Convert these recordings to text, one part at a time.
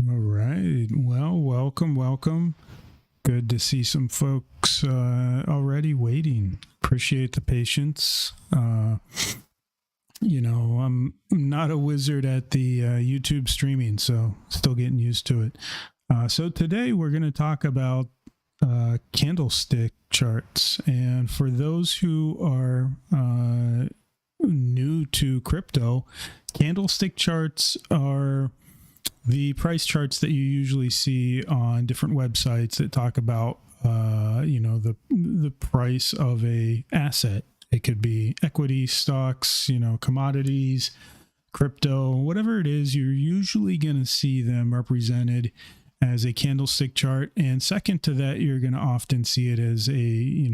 All right. Well, welcome. Good to see some folks already waiting. Appreciate the patience. I'm not a wizard at the YouTube streaming, so still getting used to it. So today we're going to talk about candlestick charts. And for those who are new to crypto, candlestick charts are the price charts that you usually see on different websites that talk about the price of a asset. It could be equity, stocks, commodities, crypto, whatever it is. You're usually going to see them represented as a candlestick chart, and second to that, you're going to often see it as a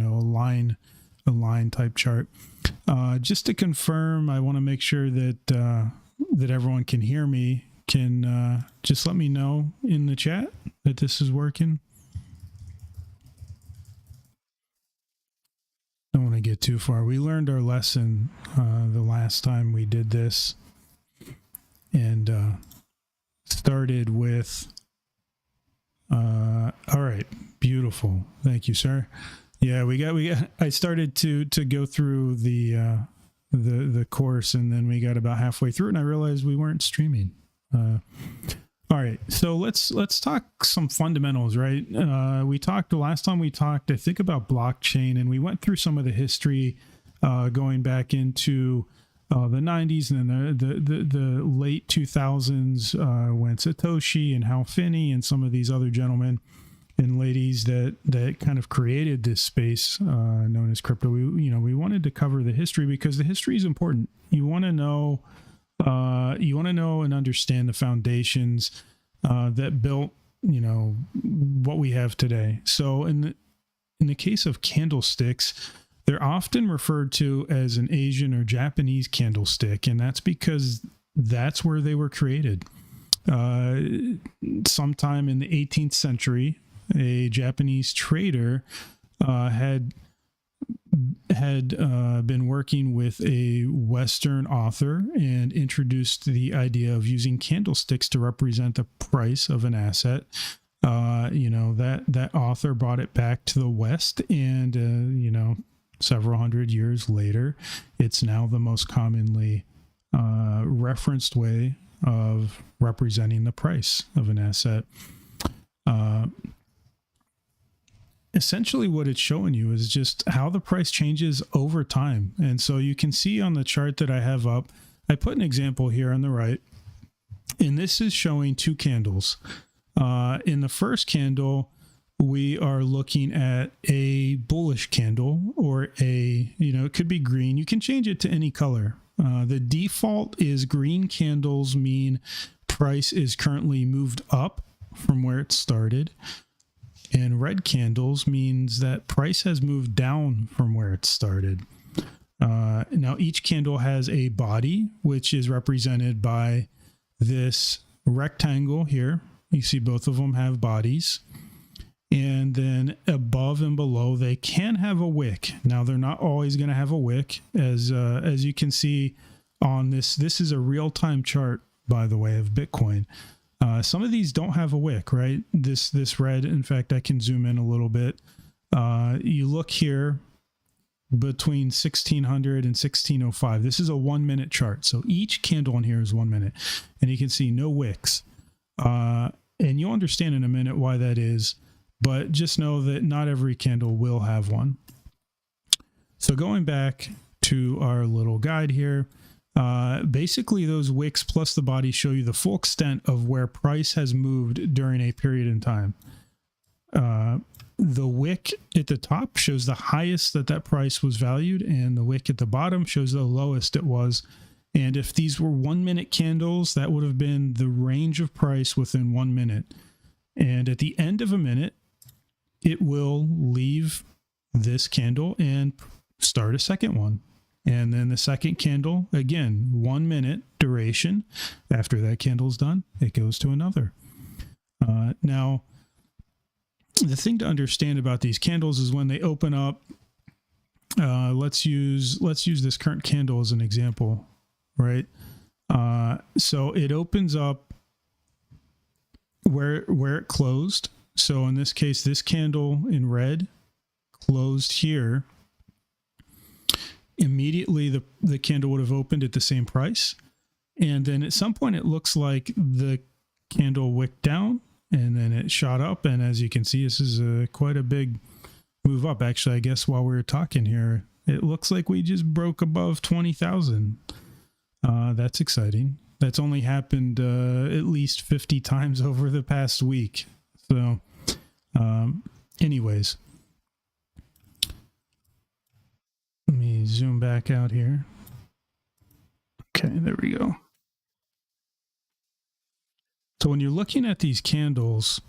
line type chart. Just to confirm, I want to make sure that everyone can hear me. Can just let me know in the chat that this is working. Don't want to get too far. We learned our lesson the last time we did this, and started with. All right, beautiful. Thank you, sir. Yeah, we got. I started to go through the course, and then we got about halfway through, and I realized we weren't streaming. All right, so let's talk some fundamentals, right? We talked the last time we talked, I think, about blockchain, and we went through some of the history going back into the 90s and then the late 2000s when Satoshi and Hal Finney and some of these other gentlemen and ladies that kind of created this space known as crypto. We wanted to cover the history because the history is important. You want to know and understand the foundations that built, what we have today. So in the case of candlesticks, they're often referred to as an Asian or Japanese candlestick, and that's because that's where they were created. Sometime in the 18th century, a Japanese trader had been working with a Western author and introduced the idea of using candlesticks to represent the price of an asset. That author brought it back to the West, and several hundred years later, it's now the most commonly referenced way of representing the price of an asset. Essentially what it's showing you is just how the price changes over time. And so you can see on the chart that I have up, I put an example here on the right, and this is showing two candles. In the first candle, we are looking at a bullish candle, or it could be green. You can change it to any color. The default is green candles mean price is currently moved up from where it started. And red candles means that price has moved down from where it started. Now, each candle has a body, which is represented by this rectangle here. You see both of them have bodies. And then above and below, they can have a wick. Now, they're not always going to have a wick. As you can see on this is a real-time chart, by the way, of Bitcoin. Some of these don't have a wick, right? This red, in fact, I can zoom in a little bit. You look here between 1600 and 1605. This is a 1 minute chart. So each candle in here is 1 minute, and you can see no wicks. And you'll understand in a minute why that is, but just know that not every candle will have one. So going back to our little guide here, basically those wicks plus the body show you the full extent of where price has moved during a period in time. The wick at the top shows the highest that price was valued, and the wick at the bottom shows the lowest it was. And if these were 1 minute candles, that would have been the range of price within 1 minute. And at the end of a minute, it will leave this candle and start a second one. And then the second candle, again, 1 minute duration. After that candle's done, it goes to another. Now, the thing to understand about these candles is when they open up, let's use this current candle as an example, right? So it opens up where it closed. So in this case, this candle in red closed here. Immediately the candle would have opened at the same price. And then at some point it looks like the candle wicked down and then it shot up. And as you can see, this is quite a big move up. Actually, I guess while we were talking here, it looks like we just broke above 20,000. That's exciting. That's only happened at least 50 times over the past week. So anyways, let me zoom back out here. Okay, there we go. So when you're looking at these candles,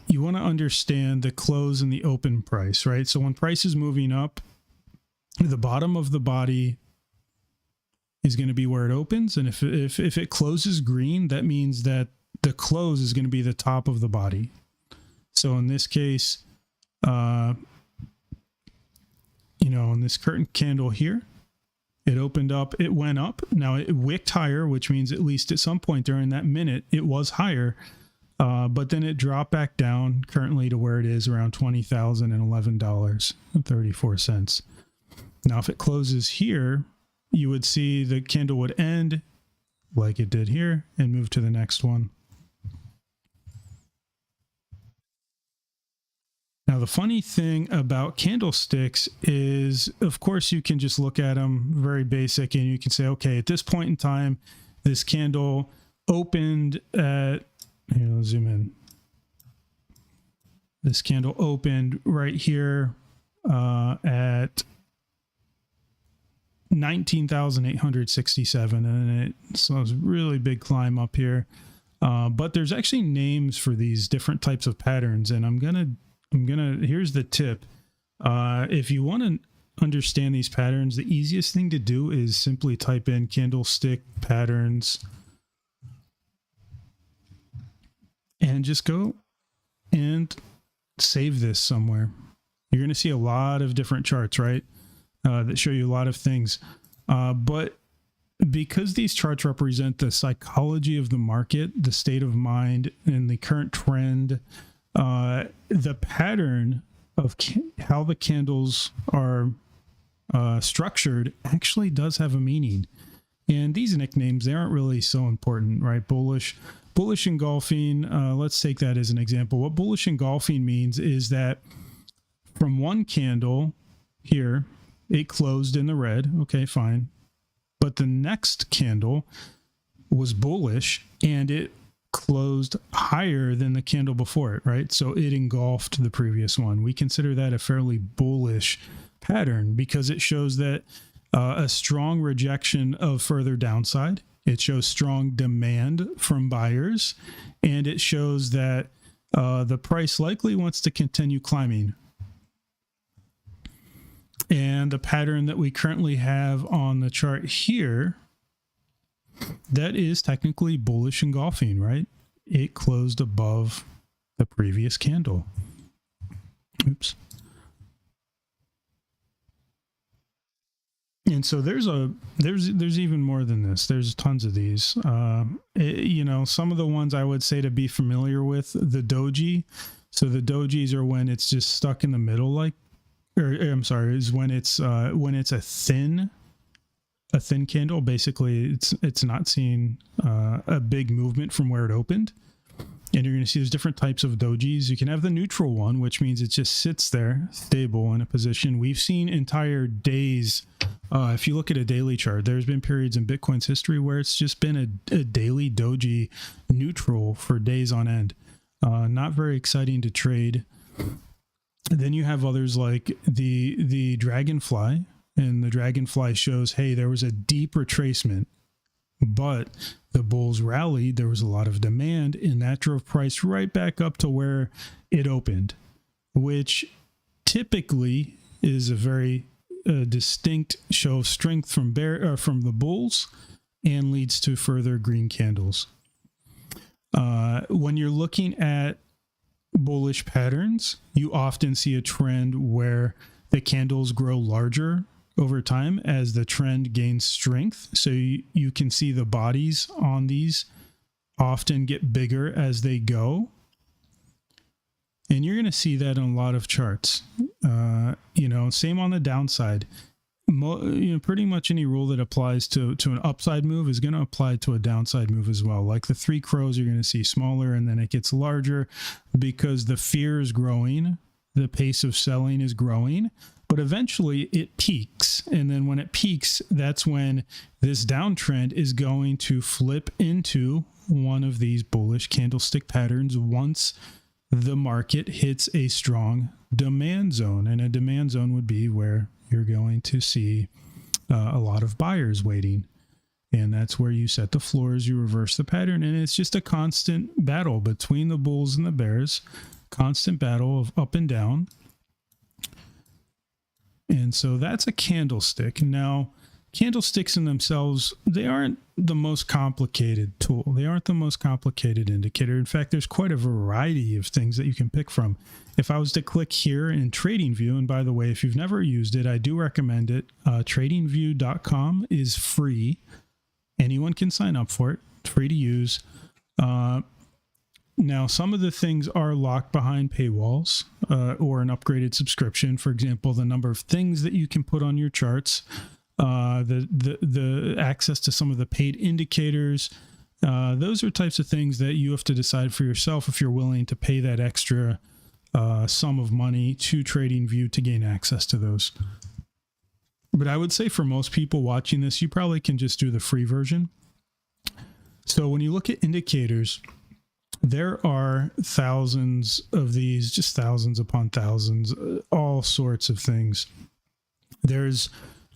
you want to understand the close and the open price, right? So when price is moving up, the bottom of the body is going to be where it opens. And if it closes green, that means that the close is going to be the top of the body. So in this case, in this curtain candle here, it opened up, it went up. Now it wicked higher, which means at least at some point during that minute, it was higher. But then it dropped back down currently to where it is around $20,011.34. Now, if it closes here, you would see the candle would end like it did here and move to the next one. Now, the funny thing about candlesticks is, of course, you can just look at them very basic and you can say, okay, at this point in time, this candle opened at, here, let's zoom in. This candle opened right here at 19,867, and so it's a really big climb up here. But there's actually names for these different types of patterns, and I'm gonna here's the tip. If you want to understand these patterns, the easiest thing to do is simply type in candlestick patterns and just go and save this somewhere. You're going to see a lot of different charts, right? That show you a lot of things. But because these charts represent the psychology of the market, the state of mind, and the current trend, the pattern of how the candles are structured actually does have a meaning. And these nicknames, they aren't really so important, right? Bullish engulfing, let's take that as an example. What bullish engulfing means is that from one candle here, it closed in the red. Okay, fine. But the next candle was bullish and it closed higher than the candle before it, right? So it engulfed the previous one. We consider that a fairly bullish pattern because it shows that a strong rejection of further downside. It shows strong demand from buyers, and it shows that the price likely wants to continue climbing. And the pattern that we currently have on the chart here, that is technically bullish engulfing, right? It closed above the previous candle. Oops. And so there's even more than this. There's tons of these. Some of the ones I would say to be familiar with, the doji. So the dojis are when it's just stuck in the middle, is when it's a thin candle. Basically, it's not seeing a big movement from where it opened. And you're going to see there's different types of dojis. You can have the neutral one, which means it just sits there stable in a position. We've seen entire days. If you look at a daily chart, there's been periods in Bitcoin's history where it's just been a daily doji neutral for days on end. Not very exciting to trade. Then you have others like the dragonfly, and the dragonfly shows, hey, there was a deep retracement, but the bulls rallied. There was a lot of demand, and that drove price right back up to where it opened, which typically is a very distinct show of strength from the bulls and leads to further green candles. When you're looking at bullish patterns, you often see a trend where the candles grow larger over time as the trend gains strength. So you can see the bodies on these often get bigger as they go. And you're going to see that on a lot of charts. Same on the downside. Pretty much any rule that applies to an upside move is going to apply to a downside move as well. Like the three crows, you're going to see smaller and then it gets larger because the fear is growing. The pace of selling is growing, but eventually it peaks. And then when it peaks, that's when this downtrend is going to flip into one of these bullish candlestick patterns once the market hits a strong demand zone. And a demand zone would be where you're going to see a lot of buyers waiting. And that's where you set the floors, you reverse the pattern. And it's just a constant battle between the bulls and the bears, constant battle of up and down. And so that's a candlestick. Now, candlesticks in themselves, they aren't the most complicated tool. They aren't the most complicated indicator. In fact, there's quite a variety of things that you can pick from. If I was to click here in TradingView, and by the way, if you've never used it, I do recommend it. TradingView.com is free. Anyone can sign up for it. It's free to use. Now, some of the things are locked behind paywalls or an upgraded subscription. For example, the number of things that you can put on your charts, the access to some of the paid indicators. Those are types of things that you have to decide for yourself if you're willing to pay that extra sum of money to TradingView to gain access to those. But I would say for most people watching this, you probably can just do the free version. So when you look at indicators, there are thousands of these, just thousands upon thousands, all sorts of things. There's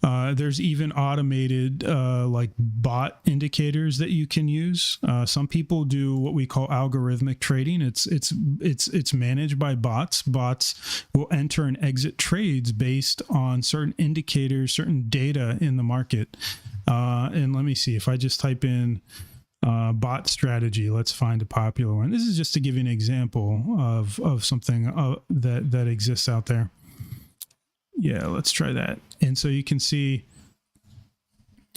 even automated like bot indicators that you can use. Some people do what we call algorithmic trading. It's managed by bots. Bots will enter and exit trades based on certain indicators, certain data in the market. And let me see if I just type in bot strategy. Let's find a popular one. This is just to give you an example of something that exists out there. Yeah, let's try that. And so you can see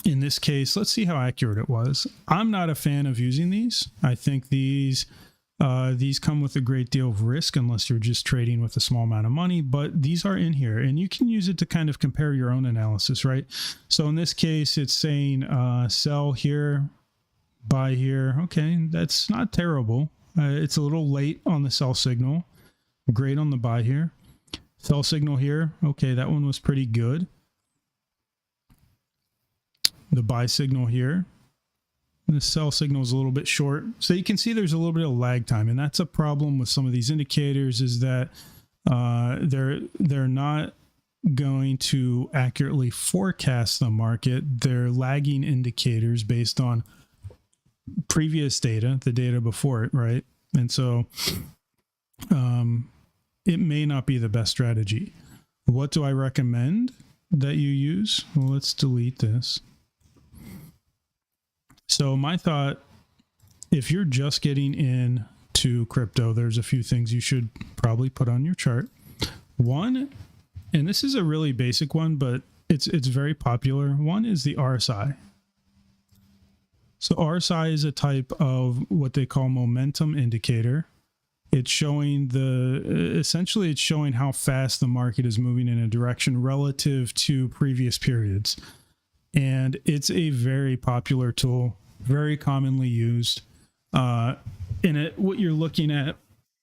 in this case, let's see how accurate it was. I'm not a fan of using these. I think these come with a great deal of risk unless you're just trading with a small amount of money, but these are in here and you can use it to kind of compare your own analysis, right? So in this case, it's saying sell here, buy here. Okay, that's not terrible. It's a little late on the sell signal. Great on the buy here. Sell signal here. Okay, that one was pretty good. The buy signal here. The sell signal is a little bit short. So you can see there's a little bit of lag time. And that's a problem with some of these indicators is that they're not going to accurately forecast the market. They're lagging indicators based on previous data, the data before it, right? And so it may not be the best strategy. What do I recommend that you use? Well, let's delete this. So my thought, if you're just getting into crypto, there's a few things you should probably put on your chart. One, and this is a really basic one, but it's very popular. One is the RSI. So RSI is a type of what they call momentum indicator. It's showing essentially it's showing how fast the market is moving in a direction relative to previous periods. And it's a very popular tool, very commonly used. What you're looking at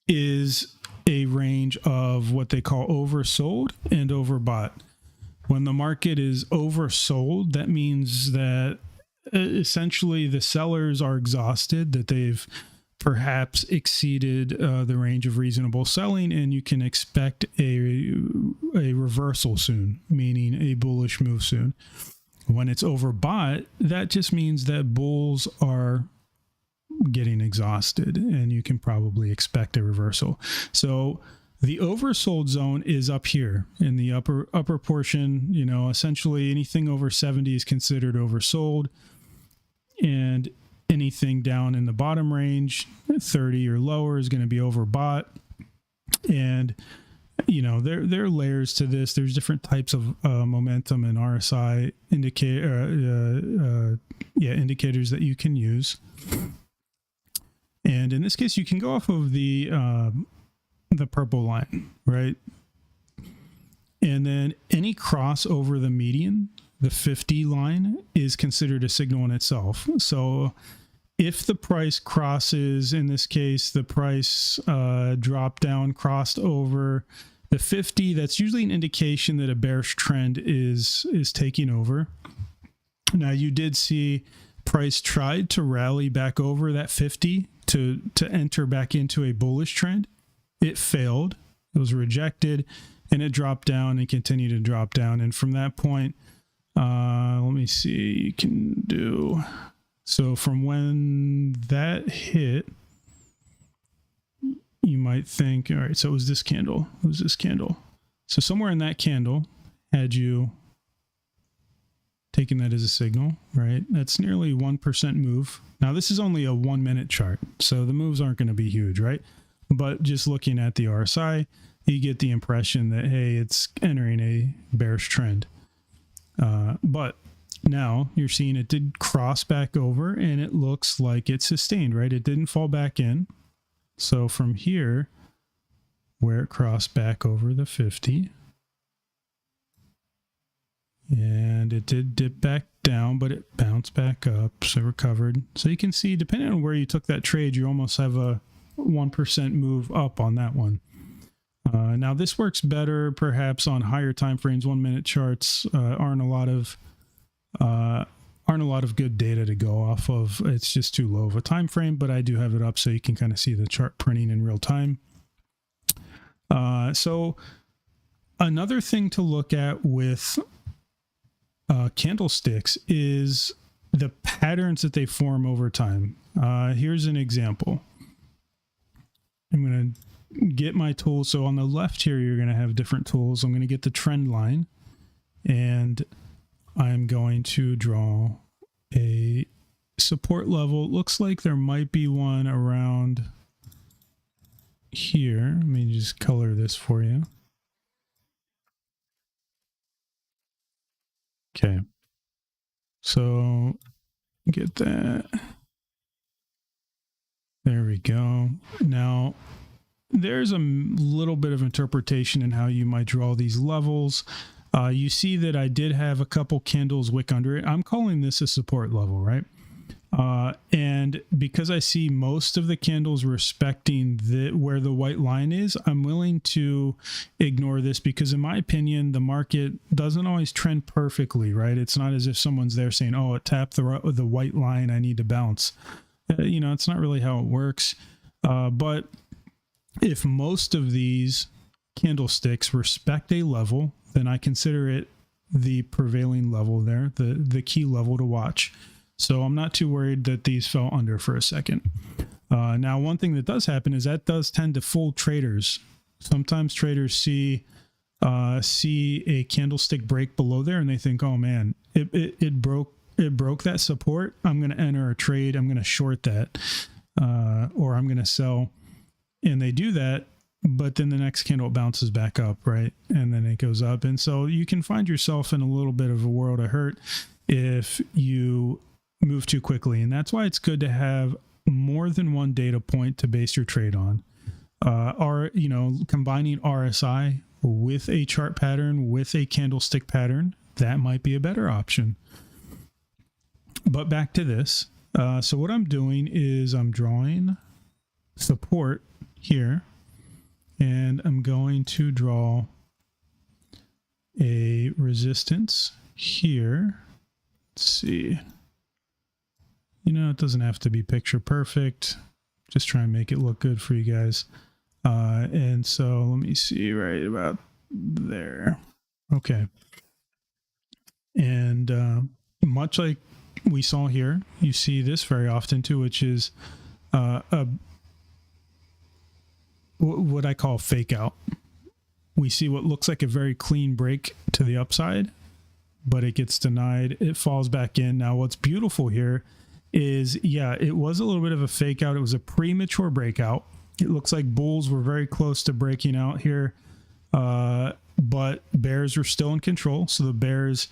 is a range of what they call oversold and overbought. When the market is oversold, that means that essentially the sellers are exhausted, that they've perhaps exceeded the range of reasonable selling, and you can expect a reversal soon, meaning a bullish move soon. When it's overbought, that just means that bulls are getting exhausted, and you can probably expect a reversal. So the oversold zone is up here in the upper portion. Essentially anything over 70 is considered oversold, and anything down in the bottom range, 30 or lower, is going to be overbought. And there are layers to this. There's different types of momentum and RSI indicators that you can use. And in this case, you can go off of the purple line, right? And then any cross over the median, the 50 line, is considered a signal in itself. So if the price crosses, in this case, the price drop down crossed over the 50, that's usually an indication that a bearish trend is taking over. Now, you did see price tried to rally back over that 50 to enter back into a bullish trend. It failed. It was rejected, and it dropped down and continued to drop down. And from that point, let me see, you can do, so from when that hit, you might think, all right, so it was this candle. It was this candle. So somewhere in that candle had you taking that as a signal, right? That's nearly 1% move. Now, this is only a 1 minute chart, so the moves aren't going to be huge, right? But just looking at the RSI, you get the impression that, hey, it's entering a bearish trend. But now you're seeing it did cross back over, and it looks like it sustained, right? It didn't fall back in. So from here, where it crossed back over the 50, and it did dip back down, but it bounced back up, so recovered. So you can see, depending on where you took that trade, you almost have a 1% move up on that one. Now, this works better perhaps on higher time frames. 1 minute charts aren't a lot of good data to go off of. It's just too low of a time frame, but I do have it up so you can kind of see the chart printing in real time. So another thing to look at with candlesticks is the patterns that they form over time. Here's an example. I'm going to get my tools. So on the left here, you're going to have different tools. I'm going to get the trend line, and I'm going to draw a support level. It looks like there might be one around here. Let me just color this for you. Okay. So get that. There we go. Now, there's a little bit of interpretation in how you might draw these levels. You see that I did have a couple candles wick under it. I'm calling this a support level, right? And because I see most of the candles respecting where the white line is, I'm willing to ignore this because, in my opinion, the market doesn't always trend perfectly, right? It's not as if someone's there saying, oh, it tapped the white line, I need to bounce. It's not really how it works. But if most of these candlesticks respect a level, then I consider it the prevailing level there, the key level to watch. So I'm not too worried that these fell under for a second. Now, one thing that does happen is that does tend to fool traders. Sometimes traders see a candlestick break below there, and they think, oh man, it broke that support. I'm going to enter a trade. I'm going to short that, or I'm going to sell. And they do that, but then the next candle bounces back up, right? And then it goes up. And so you can find yourself in a little bit of a world of hurt if you move too quickly. And that's why it's good to have more than one data point to base your trade on. Combining RSI with a chart pattern, with a candlestick pattern, that might be a better option. But back to this. So what I'm doing is I'm drawing support here, and I'm going to draw a resistance here. Let's see. It doesn't have to be picture perfect. Just try and make it look good for you guys. And so let me see, right about there. Okay. And much like we saw here, you see this very often too, which is what I call fake out. We see what looks like a very clean break to the upside, but it gets denied. It falls back in. Now, what's beautiful here is, it was a little bit of a fake out. It was a premature breakout. It looks like bulls were very close to breaking out here, but bears were still in control. So the bears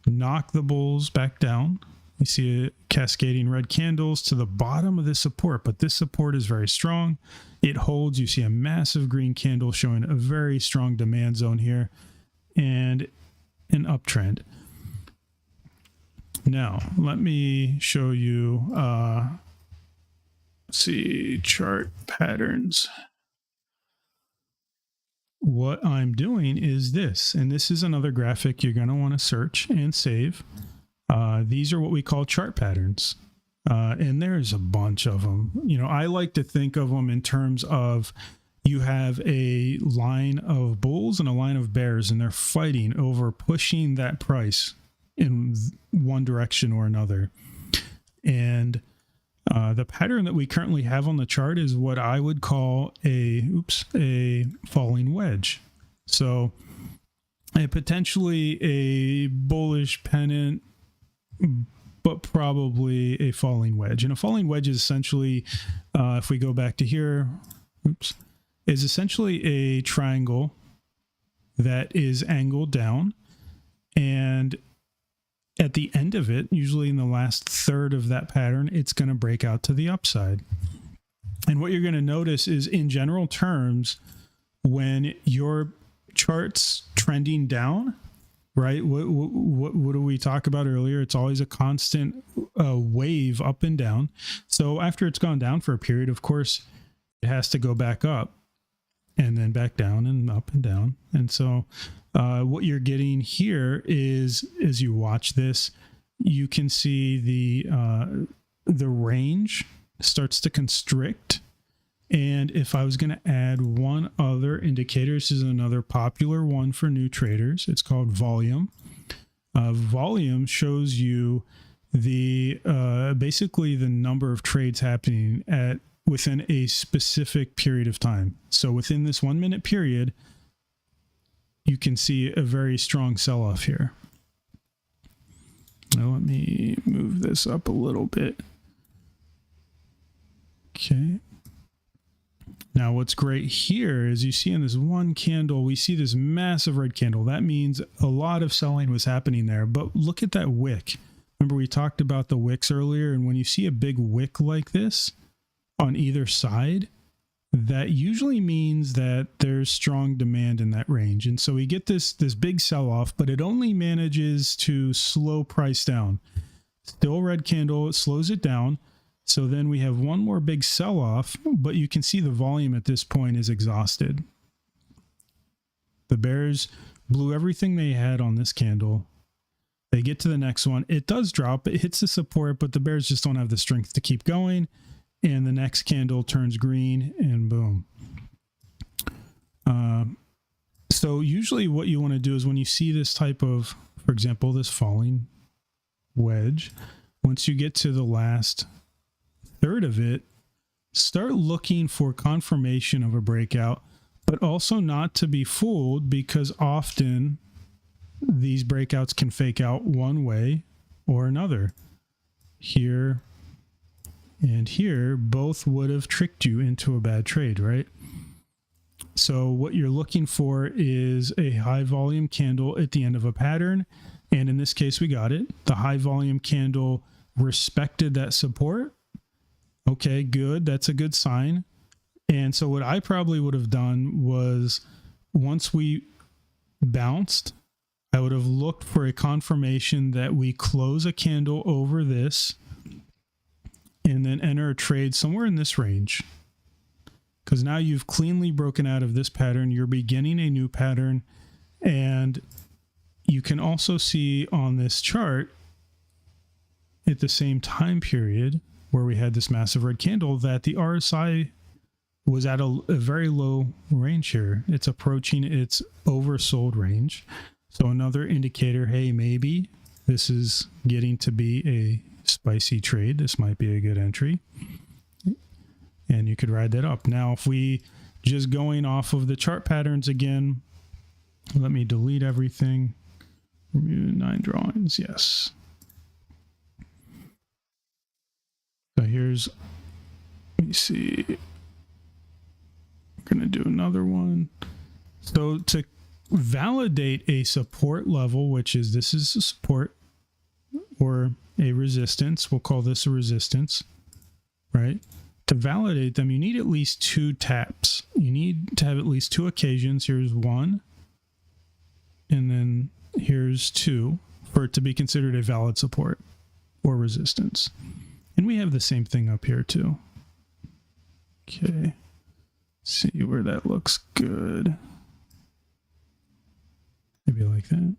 knocked the bulls back down, You see cascading red candles to the bottom of this support, but this support is very strong. It holds. You see a massive green candle showing a very strong demand zone here and an uptrend. Now, let me show you, see, chart patterns. What I'm doing is this, and this is another graphic you're going to want to search and save. These are what we call chart patterns, and there's a bunch of them. You know, I like to think of them in terms of you have a line of bulls and a line of bears, and they're fighting over pushing that price in one direction or another. And the pattern that we currently have on the chart is what I would call a falling wedge. So potentially a bullish pennant, but probably a falling wedge. And a falling wedge is essentially, if we go back to here, is essentially a triangle that is angled down, and at the end of it, usually in the last third of that pattern, it's going to break out to the upside. And what you're going to notice is, in general terms, when your chart's trending down, right? What do we talk about earlier? It's always a constant wave up and down. So after it's gone down for a period, of course, it has to go back up and then back down and up and down. And so what you're getting here is, as you watch this, you can see the range starts to constrict. And if I was going to add one other indicator, this is another popular one for new traders. It's called volume. Volume shows you the basically the number of trades happening within a specific period of time. So within this 1 minute period, you can see a very strong sell-off here. Now let me move this up a little bit. Okay. Now what's great here is you see in this one candle, we see this massive red candle. That means a lot of selling was happening there. But look at that wick. Remember we talked about the wicks earlier, and when you see a big wick like this on either side, that usually means that there's strong demand in that range. And so we get this big sell-off, but it only manages to slow price down. Still red candle, it slows it down. So then we have one more big sell-off, but you can see the volume at this point is exhausted. The bears blew everything they had on this candle. They get to the next one. It does drop. It hits the support, but the bears just don't have the strength to keep going. And the next candle turns green, and boom. So usually what you want to do is when you see this type of, for example, this falling wedge, once you get to the last third of it, start looking for confirmation of a breakout, but also not to be fooled, because often these breakouts can fake out one way or another. Here and here both would have tricked you into a bad trade, right? So what you're looking for is a high volume candle at the end of a pattern. And in this case, we got it. The high volume candle respected that support. Okay, good. That's a good sign. And so what I probably would have done was, once we bounced, I would have looked for a confirmation that we close a candle over this and then enter a trade somewhere in this range. Because now you've cleanly broken out of this pattern. You're beginning a new pattern. And you can also see on this chart, at the same time period where we had this massive red candle, that the RSI was at a very low range here. It's approaching its oversold range. So another indicator, hey, maybe this is getting to be a spicy trade. This might be a good entry. And you could ride that up. Now, if we just going off of the chart patterns again, let me delete everything. Remove 9 drawings. Yes. So here's, let me see. I'm going to do another one. So to validate a support level, which is, this is a support, or a resistance. We'll call this a resistance, right? To validate them, you need at least 2 taps. You need to have at least 2 occasions. Here's 1, and then here's 2 for it to be considered a valid support or resistance. And we have the same thing up here too. Okay, see where that looks good. Maybe like that.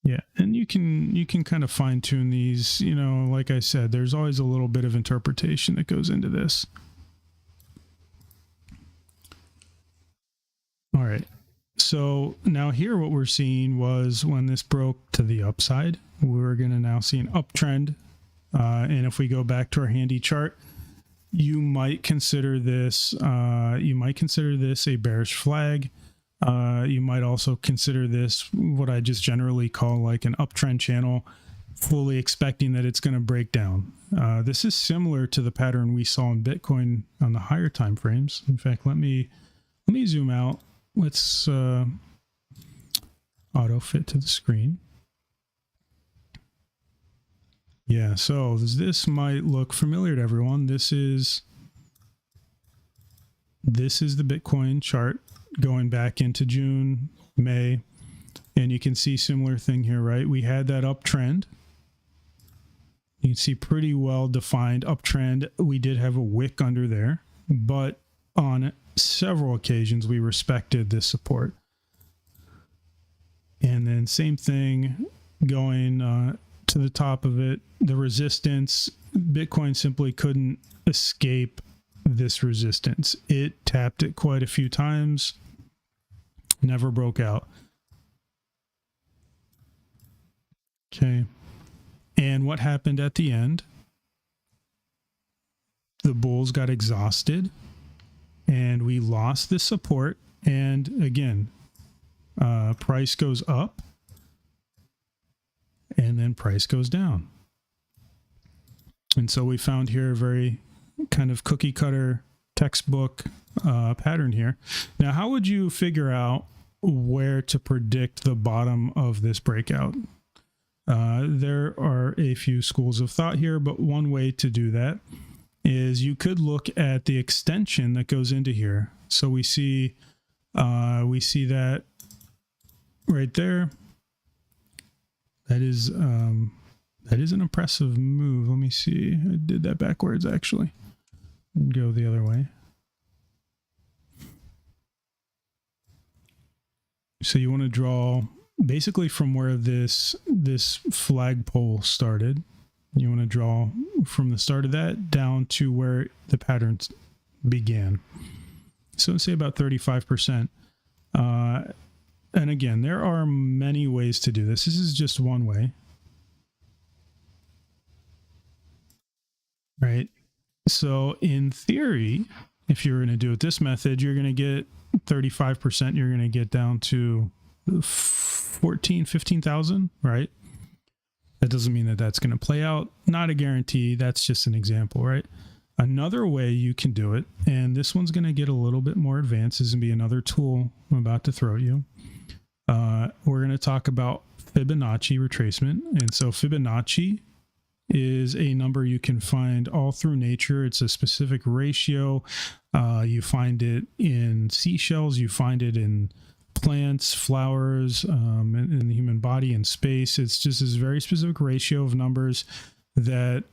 Yeah, and you can kind of fine tune these, you know, like I said, there's always a little bit of interpretation that goes into this. All right. So now here what we're seeing was when this broke to the upside, we're going to now see an uptrend. And if we go back to our handy chart, you might consider this a bearish flag. You might also consider this what I just generally call like an uptrend channel, fully expecting that it's going to break down. This is similar to the pattern we saw in Bitcoin on the higher time frames. In fact, let me zoom out. Let's auto fit to the screen. Yeah, so this might look familiar to everyone. This is the Bitcoin chart going back into June, May, and you can see similar thing here, right? We had that uptrend. You can see pretty well defined uptrend. We did have a wick under there, but on several occasions we respected this support. And then same thing going to the top of it, the resistance. Bitcoin simply couldn't escape this resistance. It tapped it quite a few times, never broke out. Okay. And what happened at the end? The bulls got exhausted and we lost this support. And again, price goes up and then price goes down. And so we found here a very kind of cookie cutter textbook pattern here. Now, how would you figure out where to predict the bottom of this breakout? There are a few schools of thought here, but one way to do that is you could look at the extension that goes into here. So we see that right there. That is an impressive move. Let me see. I did that backwards actually. Go the other way. So you want to draw basically from where this flagpole started. You want to draw from the start of that down to where the patterns began. So let's say about 35%. And again, there are many ways to do this. This is just one way. Right? So in theory, if you're going to do it this method, you're going to get 35%. You're going to get down to 15,000, right? That doesn't mean that that's going to play out. Not a guarantee. That's just an example, right? Another way you can do it, and this one's going to get a little bit more advanced. This is going to be another tool I'm about to throw at you. We're going to talk about Fibonacci retracement. And so Fibonacci is a number you can find all through nature. It's a specific ratio. You find it in seashells. You find it in plants, flowers, in the human body, and space. It's just this very specific ratio of numbers that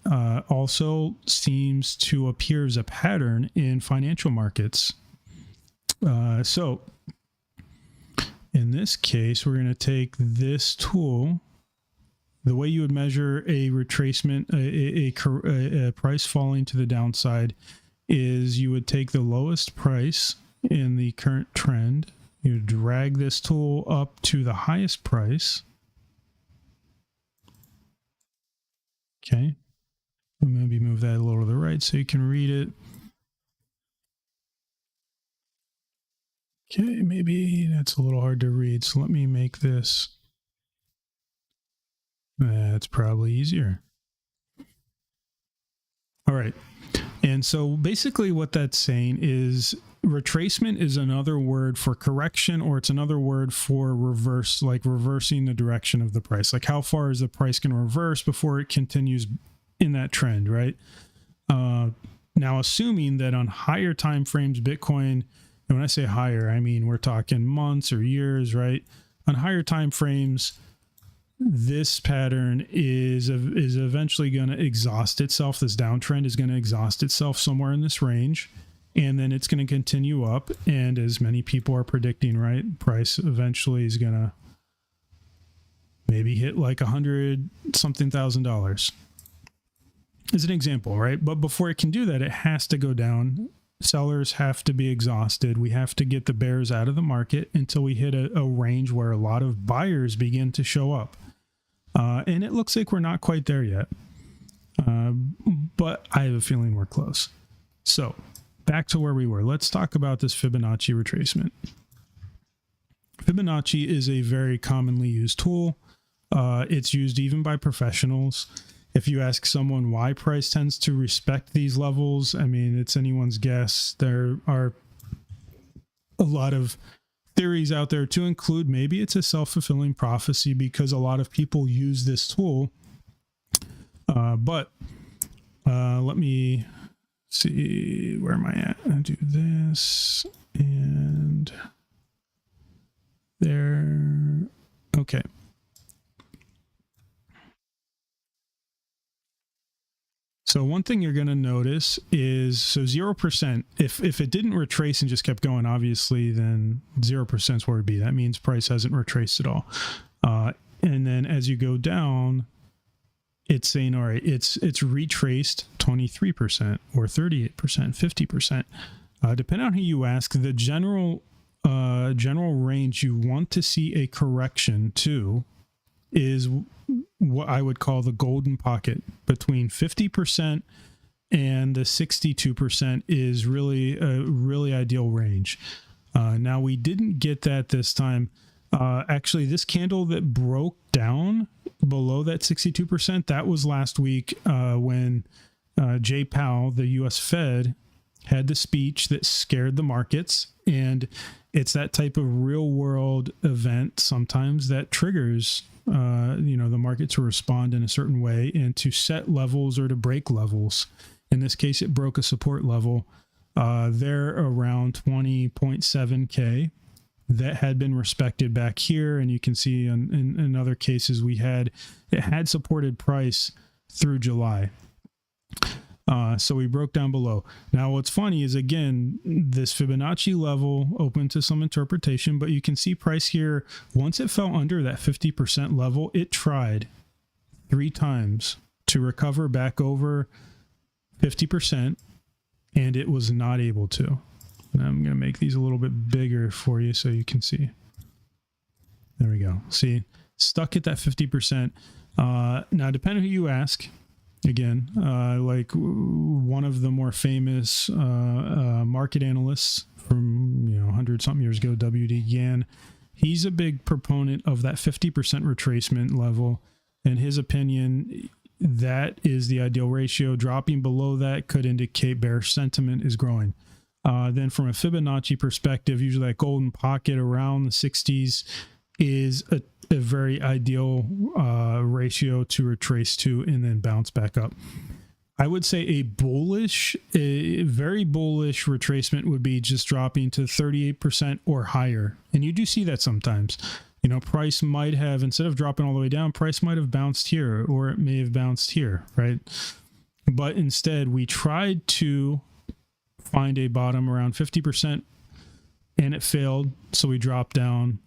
also seems to appear as a pattern in financial markets. So in this case, we're going to take this tool. The way you would measure a retracement, a price falling to the downside, is you would take the lowest price in the current trend. You drag this tool up to the highest price. Okay. Maybe move that a little to the right so you can read it. Okay, maybe that's a little hard to read, so let me make this. That's probably easier. All right. And so basically what that's saying is retracement is another word for correction, or it's another word for reverse, like reversing the direction of the price. Like how far is the price going to reverse before it continues in that trend, right? Now, assuming that on higher time frames, Bitcoin, and when I say higher, I mean we're talking months or years, right? On higher time frames, this pattern is eventually going to exhaust itself. This downtrend is going to exhaust itself somewhere in this range. And then it's going to continue up. And as many people are predicting, right, price eventually is going to maybe hit like $100-something thousand as an example, right? But before it can do that, it has to go down. Sellers have to be exhausted. We have to get the bears out of the market until we hit a range where a lot of buyers begin to show up. And it looks like we're not quite there yet. But I have a feeling we're close. So back to where we were. Let's talk about this Fibonacci retracement. Fibonacci is a very commonly used tool. It's used even by professionals. If you ask someone why price tends to respect these levels, I mean, it's anyone's guess. There are a lot of theories out there to include maybe it's a self-fulfilling prophecy because a lot of people use this tool. But let me see, where am I at? I do this and there. Okay. So one thing you're going to notice is, so 0%, if it didn't retrace and just kept going, obviously, then 0% is where it would be. That means price hasn't retraced at all. And then as you go down, it's saying, all right, it's retraced 23% or 38%, 50%. Depending on who you ask, the general range you want to see a correction to is what I would call the golden pocket. Between 50% and the 62% is really a really ideal range. Now, we didn't get that this time. Actually, this candle that broke down below that 62%, that was last week when Jay Powell, the U.S. Fed, had the speech that scared the markets. And it's that type of real world event sometimes that triggers the market to respond in a certain way and to set levels or to break levels. In this case, it broke a support level there around 20.7K that had been respected back here. And you can see in other cases it had supported price through July. So we broke down below. Now, what's funny is, again, this Fibonacci level open to some interpretation, but you can see price here, once it fell under that 50% level, it tried 3 times to recover back over 50%, and it was not able to. Now I'm going to make these a little bit bigger for you so you can see. There we go. See, stuck at that 50%. Now, depending on who you ask, again, like one of the more famous market analysts from 100-something years ago, W.D. Yan, he's a big proponent of that 50% retracement level. In his opinion, that is the ideal ratio. Dropping below that could indicate bearish sentiment is growing. Then from a Fibonacci perspective, usually that golden pocket around the 60s is a very ideal ratio to retrace to and then bounce back up. I would say a very bullish retracement would be just dropping to 38% or higher. And you do see that sometimes. Price might have, instead of dropping all the way down, price might have bounced here, or it may have bounced here, right? But instead, we tried to find a bottom around 50% and it failed. So we dropped down.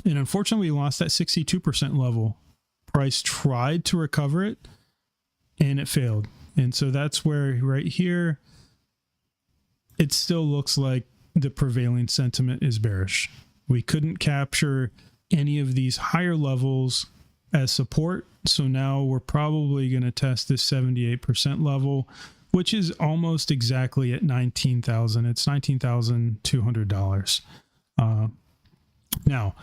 And unfortunately, we lost that 62% level. Price tried to recover it, and it failed. And so that's where, right here, it still looks like the prevailing sentiment is bearish. We couldn't capture any of these higher levels as support. So now we're probably going to test this 78% level, which is almost exactly at $19,000. It's $19,200. Now,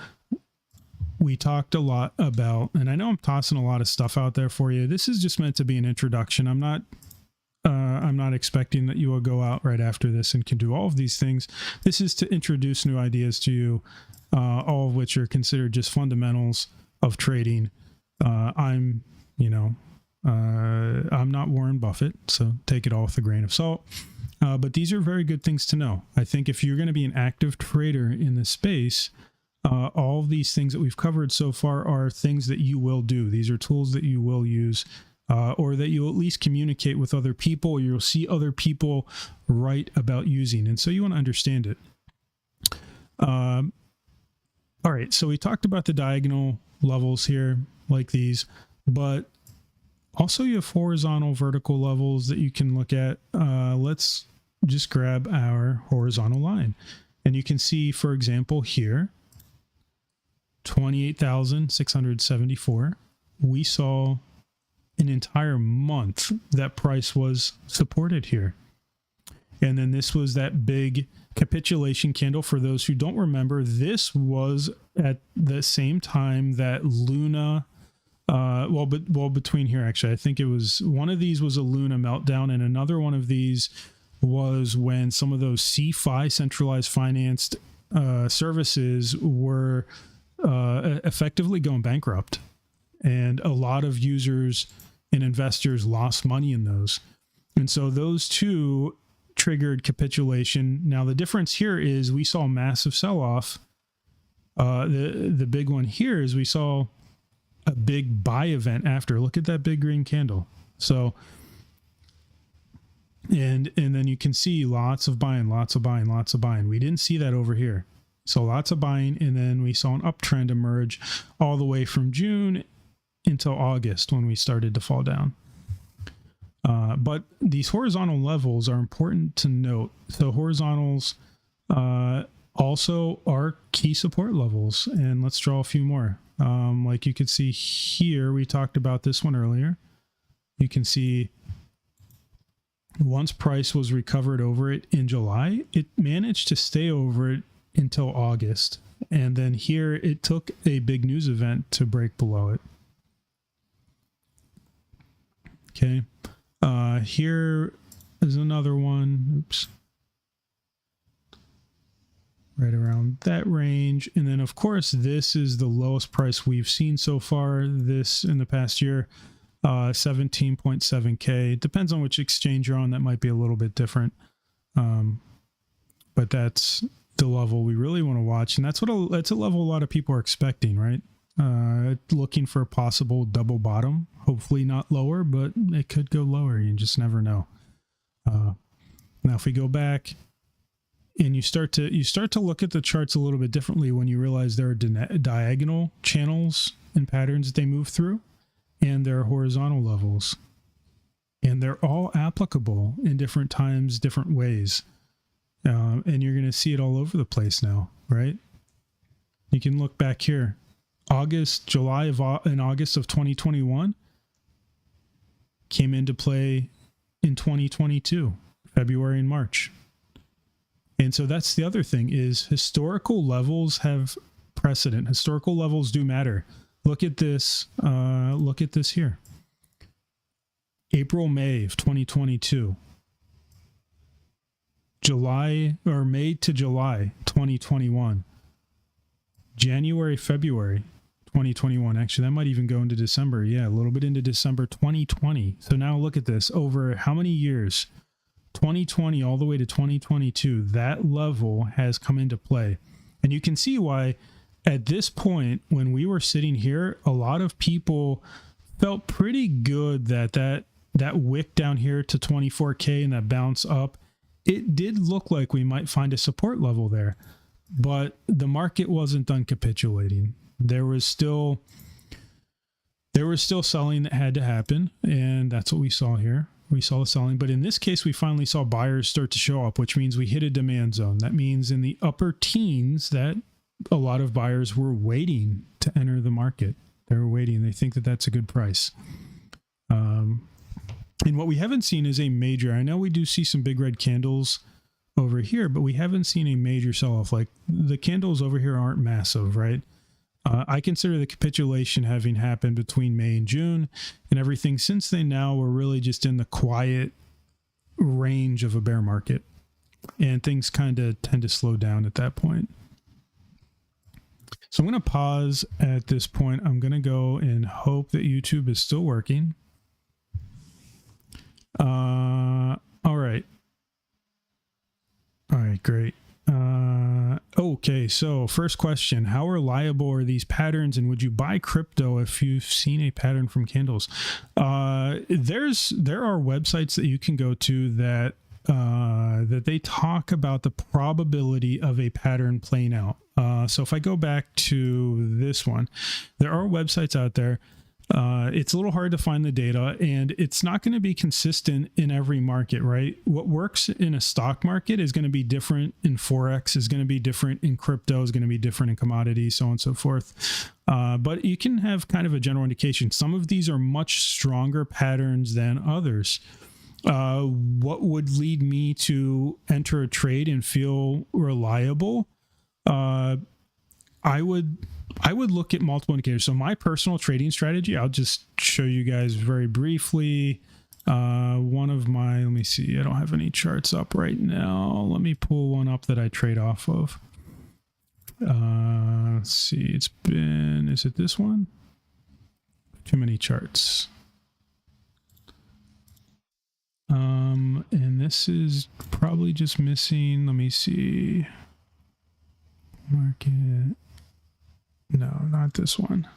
we talked a lot about, and I know I'm tossing a lot of stuff out there for you. This is just meant to be an introduction. I'm I'm not expecting that you will go out right after this and can do all of these things. This is to introduce new ideas to you, all of which are considered just fundamentals of trading. I'm not Warren Buffett, so take it all with a grain of salt. But these are very good things to know. I think if you're going to be an active trader in this space, all of these things that we've covered so far are things that you will do. These are tools that you will use, or that you'll at least communicate with other people, or you'll see other people write about using. And so you want to understand it. All right, so we talked about the diagonal levels here, like these, but also you have horizontal, vertical levels that you can look at. Let's just grab our horizontal line. And you can see, for example, here, 28,674. We saw an entire month that price was supported here. And then this was that big capitulation candle. For those who don't remember, this was at the same time that Luna, between here, actually, I think it was one of these was a Luna meltdown, and another one of these was when some of those CFI, centralized financed services, were effectively going bankrupt. And a lot of users and investors lost money in those. And so those two triggered capitulation. Now, the difference here is we saw a massive sell-off. The big one here is we saw a big buy event after. Look at that big green candle. So, and then you can see lots of buying, lots of buying, lots of buying. We didn't see that over here. So lots of buying, and then we saw an uptrend emerge all the way from June until August when we started to fall down. But these horizontal levels are important to note. So horizontals also are key support levels, and let's draw a few more. Like you could see here, we talked about this one earlier. You can see once price was recovered over it in July, it managed to stay over it until August. And then here it took a big news event to break below it. Okay. Here is another one. Oops. Right around that range. And then of course, this is the lowest price we've seen so far this in the past year, 17.7K. It depends on which exchange you're on. That might be a little bit different. But that's the level we really want to watch. And that's a level a lot of people are expecting, right? Looking for a possible double bottom, hopefully not lower, but it could go lower. You just never know. Now, if we go back and you start to look at the charts a little bit differently when you realize there are diagonal channels and patterns that they move through, and there are horizontal levels, and they're all applicable in different times, different ways. And you're going to see it all over the place now, right? You can look back here. August of 2021 came into play in 2022, February and March. And so that's the other thing is historical levels have precedent. Historical levels do matter. Look at this. Look at this here. April, May of 2022. May to July 2021. January, February 2021. Actually, that might even go into December. Yeah, a little bit into December 2020. So now look at this. Over how many years? 2020 all the way to 2022. That level has come into play. And you can see why at this point, when we were sitting here, a lot of people felt pretty good that wick down here to 24K and that bounce up, it did look like we might find a support level there. But the market wasn't done capitulating. There was still selling that had to happen, and that's what we saw here. We saw the selling, but in this case, we finally saw buyers start to show up, which means we hit a demand zone. That means in the upper teens that a lot of buyers were waiting to enter the market. They were waiting. They think that that's a good price. And what we haven't seen is a major, I know we do see some big red candles over here, but we haven't seen a major sell-off. Like the candles over here aren't massive, right? I consider the capitulation having happened between May and June, and everything since then now we're really just in the quiet range of a bear market, and things kind of tend to slow down at that point. So I'm going to pause at this point. I'm going to go and hope that YouTube is still working. All right. All right, great. Okay, so first question, how reliable are these patterns, and would you buy crypto if you've seen a pattern from candles? There are websites that you can go to that they talk about the probability of a pattern playing out. So if I go back to this one, there are websites out there. It's a little hard to find the data, and it's not going to be consistent in every market, right? What works in a stock market is going to be different in Forex, is going to be different in crypto, is going to be different in commodities, so on and so forth. But you can have kind of a general indication. Some of these are much stronger patterns than others. What would lead me to enter a trade and feel reliable? I would look at multiple indicators. So my personal trading strategy, I'll just show you guys very briefly. One of my, let me see, I don't have any charts up right now. Let me pull one up that I trade off of. Let's see, is it this one? Too many charts. And this is probably just missing, let me see. Market. No, not this one.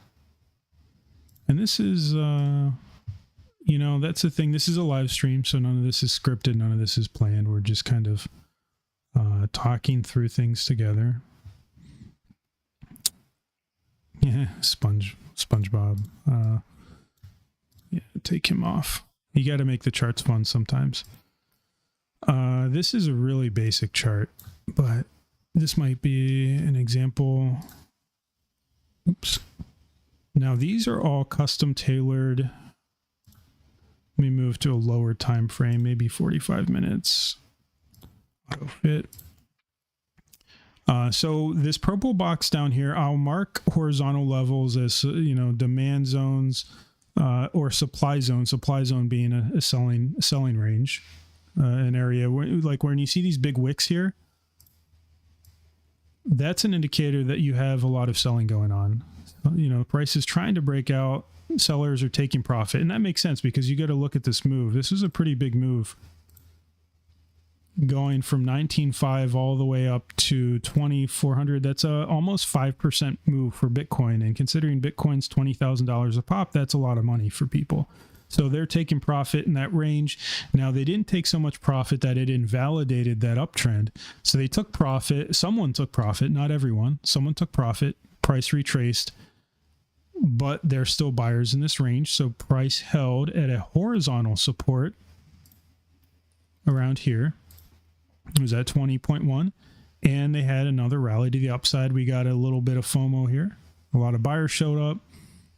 And this is, that's the thing. This is a live stream, so none of this is scripted. None of this is planned. We're just kind of talking through things together. Yeah, SpongeBob. Yeah, take him off. You got to make the charts fun sometimes. This is a really basic chart, but this might be an example. Oops. Now these are all custom tailored. Let me move to a lower time frame, maybe 45 minutes. Auto fit. So this purple box down here, I'll mark horizontal levels as, demand zones or supply zone. Supply zone being a selling range, an area where, like when you see these big wicks here, that's an indicator that you have a lot of selling going on. Price is trying to break out, sellers are taking profit, and that makes sense because you got to look at this move. This is a pretty big move, going from 19.5 all the way up to 2,400. That's a almost 5% move for Bitcoin, and considering Bitcoin's $20,000 a pop, that's a lot of money for people. So they're taking profit in that range. Now, they didn't take so much profit that it invalidated that uptrend. So they took profit. Someone took profit, not everyone. Someone took profit. Price retraced, but they're still buyers in this range. So price held at a horizontal support around here. It was at 20.1, and they had another rally to the upside. We got a little bit of FOMO here. A lot of buyers showed up.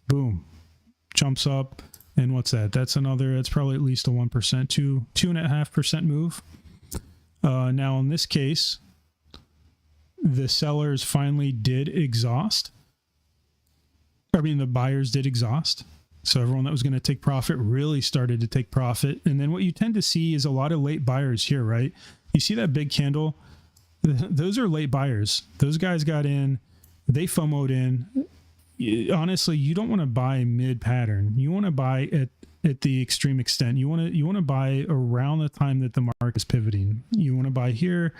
Boom. Jumps up. And what's that? That's probably at least a 1%, 2.5% move. Now, in this case, the sellers finally did exhaust. The buyers did exhaust. So everyone that was going to take profit really started to take profit. And then what you tend to see is a lot of late buyers here, right? You see that big candle? Those are late buyers. Those guys got in. They FOMO'd in. Honestly, you don't want to buy mid pattern. You want to buy at the extreme extent. You want to buy around the time that the market is pivoting. You want to buy here,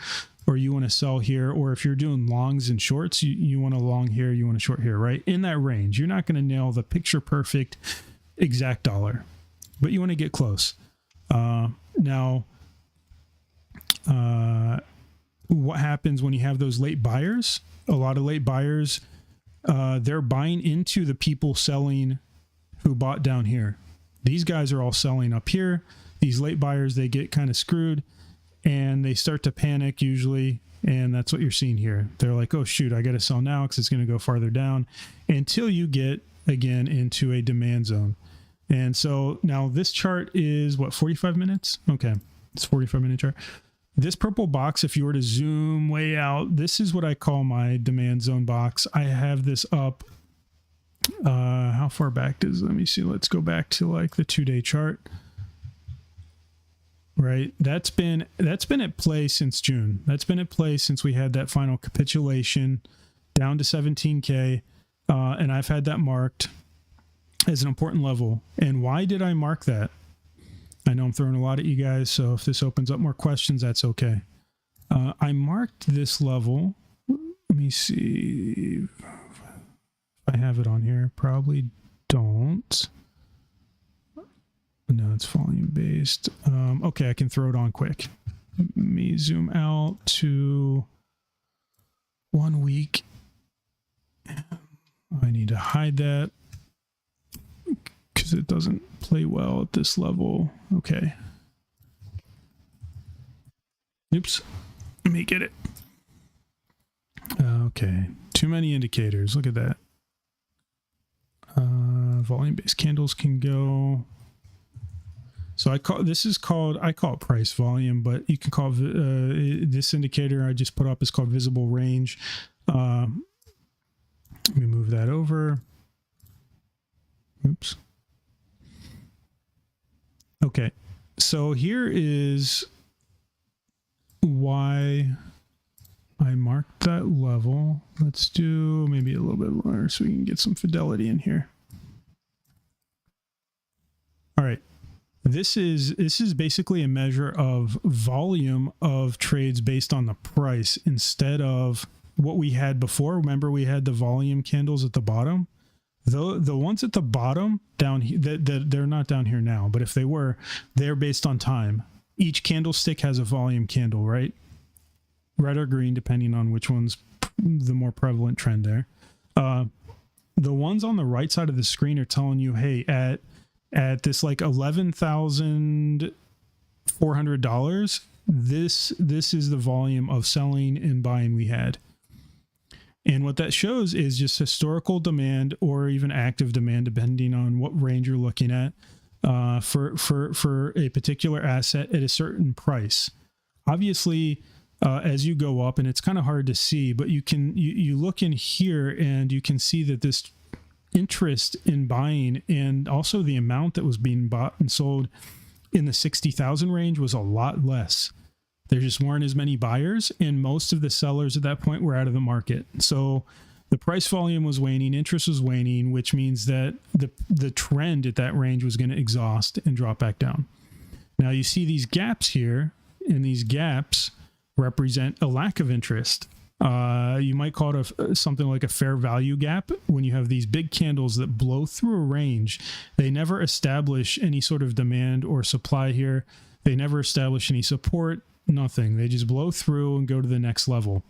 or you want to sell here, or if you're doing longs and shorts, you want to long here, you want to short here, right? In that range. You're not going to nail the picture perfect exact dollar, but you want to get close. Now, what happens when you have those late buyers? A lot of late buyers, they're buying into the people selling who bought down here. These guys are all selling up here. These late buyers, they get kind of screwed and they start to panic usually. And that's what you're seeing here. They're like, oh shoot, I got to sell now because it's going to go farther down, until you get again into a demand zone. And so now this chart is what, 45 minutes? Okay. It's a 45-minute chart. This purple box, if you were to zoom way out, this is what I call my demand zone box. I have this up. How far back let me see. Let's go back to like the 2-day chart. right? That's been at play since June. That's been at play since we had that final capitulation down to 17K. And I've had that marked as an important level. And why did I mark that? I know I'm throwing a lot at you guys, so if this opens up more questions, that's okay. I marked this level. Let me see if I have it on here. Probably don't. No, it's volume based. Okay, I can throw it on quick. Let me zoom out to 1 week. I need to hide that because it doesn't play well at this level. Okay. Oops. Let me get it. Okay. Too many indicators. Look at that. Volume-based candles can go. So I call it price volume, but you can call this indicator I just put up is called visible range. Let me move that over. Oops. Okay. So here is why I marked that level. Let's do maybe a little bit more so we can get some fidelity in here. All right. This is basically a measure of volume of trades based on the price instead of what we had before. Remember, we had the volume candles at the bottom. The ones at the bottom down here, they're not down here now, but if they were, they're based on time. Each candlestick has a volume candle, right? Red or green, depending on which one's the more prevalent trend there. The ones on the right side of the screen are telling you, hey, at this like $11,400, this is the volume of selling and buying we had. And what that shows is just historical demand or even active demand, depending on what range you're looking at, for a particular asset at a certain price. Obviously, as you go up, and it's kind of hard to see, but you look in here and you can see that this interest in buying and also the amount that was being bought and sold in the 60,000 range was a lot less. There just weren't as many buyers, and most of the sellers at that point were out of the market. So the price volume was waning, interest was waning, which means that the trend at that range was going to exhaust and drop back down. Now you see these gaps here, and these gaps represent a lack of interest. You might call it something like a fair value gap. When you have these big candles that blow through a range, they never establish any sort of demand or supply here. They never establish any support, nothing. They just blow through and go to the next level.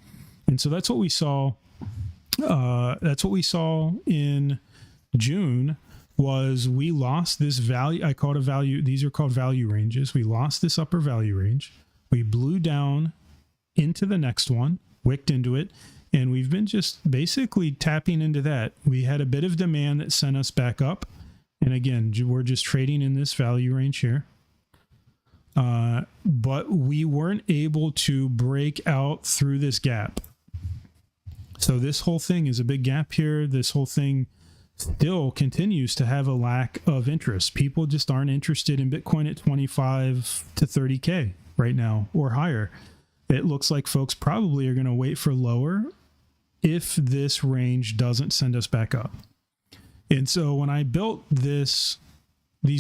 And so that's what we saw. That's what we saw in June. Was we lost this value. I call it a value. These are called value ranges. We lost this upper value range. We blew down into the next one, wicked into it, and we've been just basically tapping into that. We had a bit of demand that sent us back up, and again, we're just trading in this value range here. But we weren't able to break out through this gap. So this whole thing is a big gap here. This whole thing still continues to have a lack of interest. People just aren't interested in Bitcoin at 25 to 30K right now or higher. It looks like folks probably are going to wait for lower if this range doesn't send us back up. And so when I built these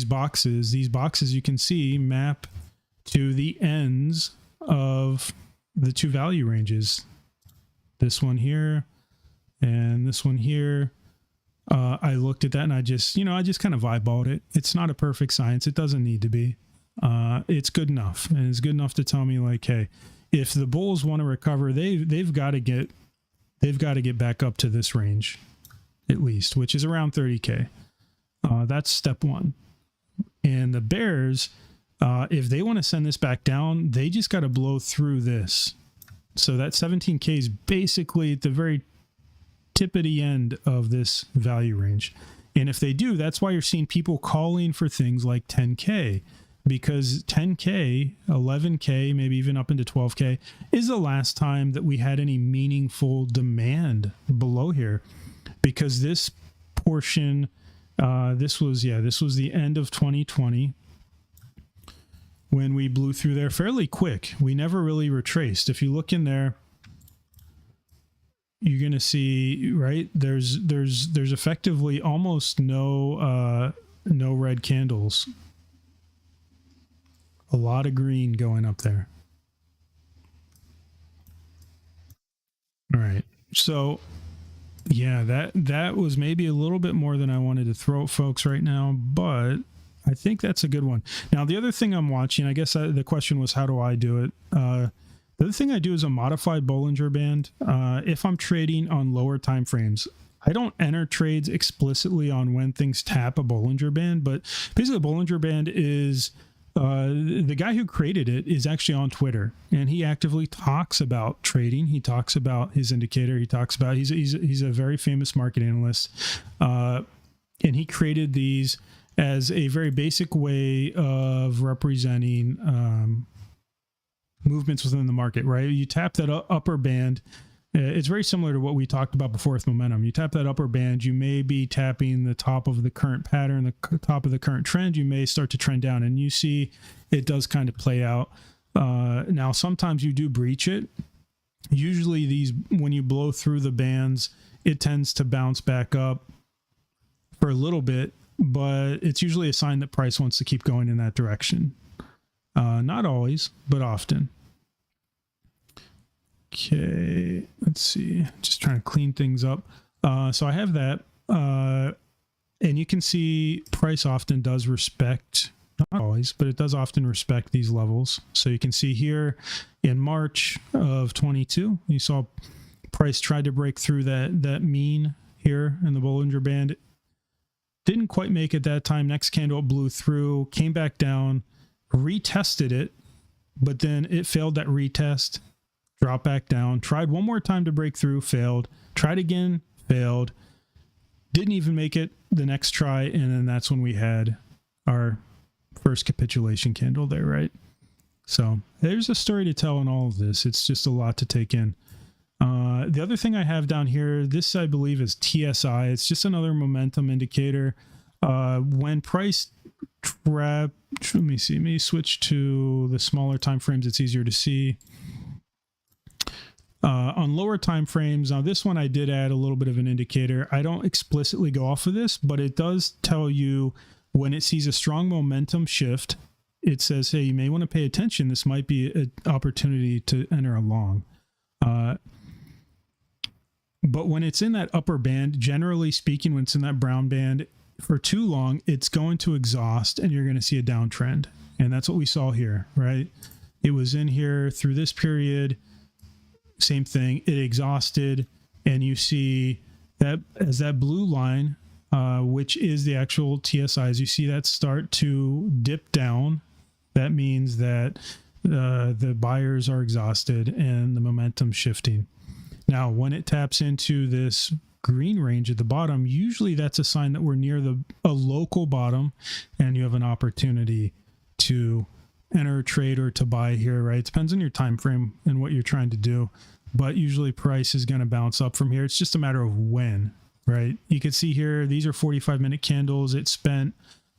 boxes you can see map to the ends of the two value ranges. This one here and this one here. I looked at that and I just kind of eyeballed it. It's not a perfect science. It doesn't need to be. It's good enough. And it's good enough to tell me like, hey, if the bulls want to recover, they've got to get back up to this range at least, which is around 30K. That's step one. And the bears, if they want to send this back down, they just got to blow through this. So that 17K is basically at the very tippity end of this value range. And if they do, that's why you're seeing people calling for things like 10K, because 10K, 11K, maybe even up into 12K is the last time that we had any meaningful demand below here, because this portion, this was the end of 2020. when we blew through there fairly quick. We never really retraced. If you look in there, you're going to see, right, there's effectively almost no red candles. A lot of green going up there. All right. So yeah, that was maybe a little bit more than I wanted to throw at folks right now, but I think that's a good one. Now, the other thing I'm watching, I guess the question was, how do I do it? The other thing I do is a modified Bollinger Band. If I'm trading on lower time frames, I don't enter trades explicitly on when things tap a Bollinger Band, but basically a Bollinger Band is the guy who created it is actually on Twitter, and he actively talks about trading. He talks about his indicator. He talks about he's a very famous market analyst, and he created these as a very basic way of representing movements within the market. Right, you tap that upper band. It's very similar to what we talked about before with momentum. You tap that upper band, you may be tapping the top of the current pattern, the top of the current trend. You may start to trend down, and you see it does kind of play out. Now, sometimes you do breach it. Usually these, when you blow through the bands, it tends to bounce back up for a little bit, but it's usually a sign that price wants to keep going in that direction. Not always, but often. Okay, let's see. Just trying to clean things up. So I have that. And you can see price often does respect, not always, but it does often respect these levels. So you can see here in March of 22, you saw price tried to break through that mean here in the Bollinger Band. Didn't quite make it that time. Next candle blew through, came back down, retested it, but then it failed that retest. Drop back down, tried one more time to break through, failed, tried again, failed, didn't even make it the next try, and then that's when we had our first capitulation candle there, right? So there's a story to tell in all of this. It's just a lot to take in. The other thing I have down here, this I believe is TSI. It's just another momentum indicator. When price let me see, let me switch to the smaller time frames. It's easier to see. On lower time frames, now this one I did add a little bit of an indicator. I don't explicitly go off of this, but it does tell you when it sees a strong momentum shift, it says, hey, you may want to pay attention. This might be an opportunity to enter a long. But when it's in that upper band, generally speaking, when it's in that brown band, for too long, it's going to exhaust and you're going to see a downtrend. And that's what we saw here, right? It was in here through this period. Same thing, it exhausted, and you see that as that blue line, which is the actual TSIs, you see that start to dip down. That means that the buyers are exhausted and the momentum shifting. Now, when it taps into this green range at the bottom, usually that's a sign that we're near a local bottom, and you have an opportunity to enter a trade or to buy here, right? It depends on your time frame and what you're trying to do, but usually price is going to bounce up from here. It's just a matter of when, right? You can see here, these are 45-minute candles. It spent,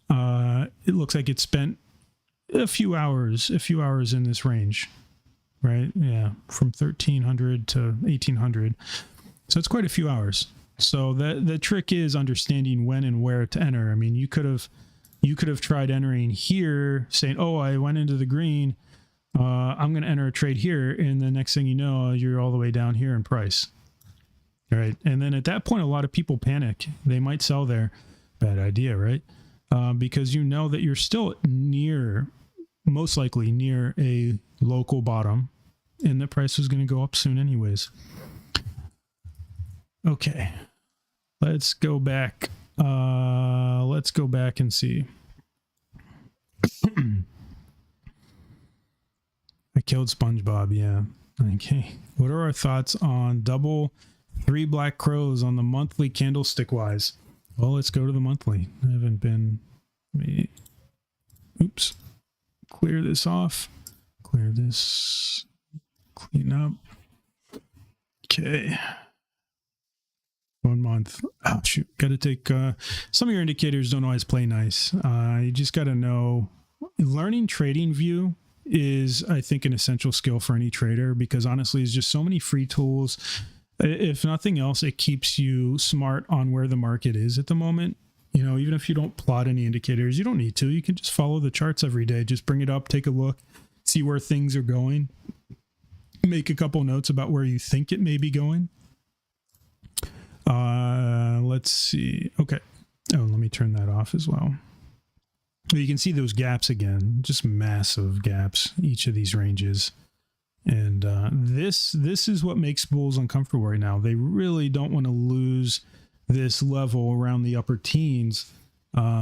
it looks like it spent a few hours in this range, right? Yeah, from 1300 to 1800. So it's quite a few hours. So the trick is understanding when and where to enter. I mean, you could have tried entering here, saying, oh, I went into the green, I'm going to enter a trade here, and the next thing you know, you're all the way down here in price. All right, and then at that point, a lot of people panic. They might sell there. Bad idea, right? Because you know that you're still most likely near a local bottom, and the price is going to go up soon anyways. Okay, let's go back. Let's go back and see. I killed SpongeBob, yeah. Okay. What are our thoughts on double 3 black crows on the monthly candlestick wise? Well, let's go to the monthly. I haven't been... Oops. Clear this off. Clear this. Clean up. Okay. 1 month. Oh, shoot. Got to take... some of your indicators don't always play nice. You just got to know learning trading view is, I think, an essential skill for any trader, because honestly, there's just so many free tools. If nothing else, it keeps you smart on where the market is at the moment. You know, even if you don't plot any indicators, you don't need to. You can just follow the charts every day. Just bring it up, take a look, see where things are going, make a couple notes about where you think it may be going. Let's see. Okay. Oh, let me turn that off as well. You can see those gaps again, just massive gaps, each of these ranges. And this is what makes bulls uncomfortable right now. They really don't want to lose this level around the upper teens,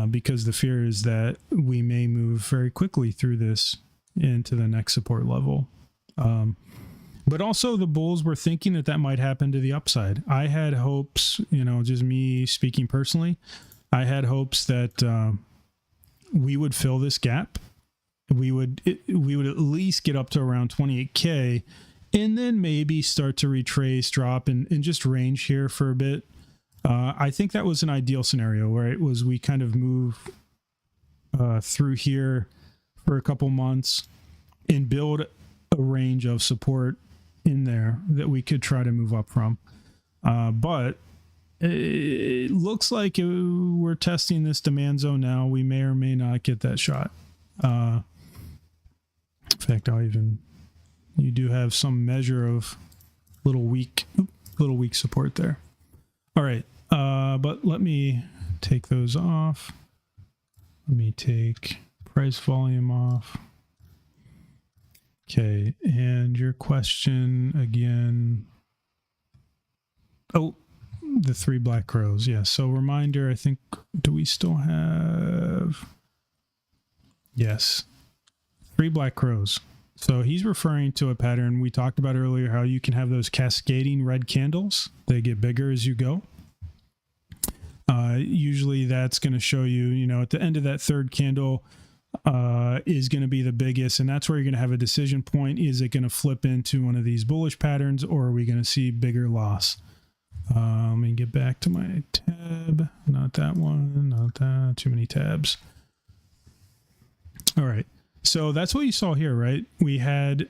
because the fear is that we may move very quickly through this into the next support level. But also the bulls were thinking that might happen to the upside. I had hopes, you know, just me speaking personally, I had hopes that we would fill this gap. We would at least get up to around 28K, and then maybe start to retrace, drop, and just range here for a bit. I think that was an ideal scenario, where it was we kind of move through here for a couple months and build a range of support in there that we could try to move up from. But it looks like we're testing this demand zone now. We may or may not get that shot. In fact, you do have some measure of little weak support there. All right. But let me take those off. Let me take price volume off. Okay. And your question again. Oh, the 3 black crows. Yeah. So reminder, I think, do we still have? Yes. 3 black crows. So he's referring to a pattern we talked about earlier, how you can have those cascading red candles. They get bigger as you go. Usually that's going to show you, you know, at the end of that third candle is going to be the biggest. And that's where you're going to have a decision point. Is it going to flip into one of these bullish patterns, or are we going to see bigger loss? Let me get back to my tab. Not that one. Not that. Too many tabs. All right. So that's what you saw here, right? We had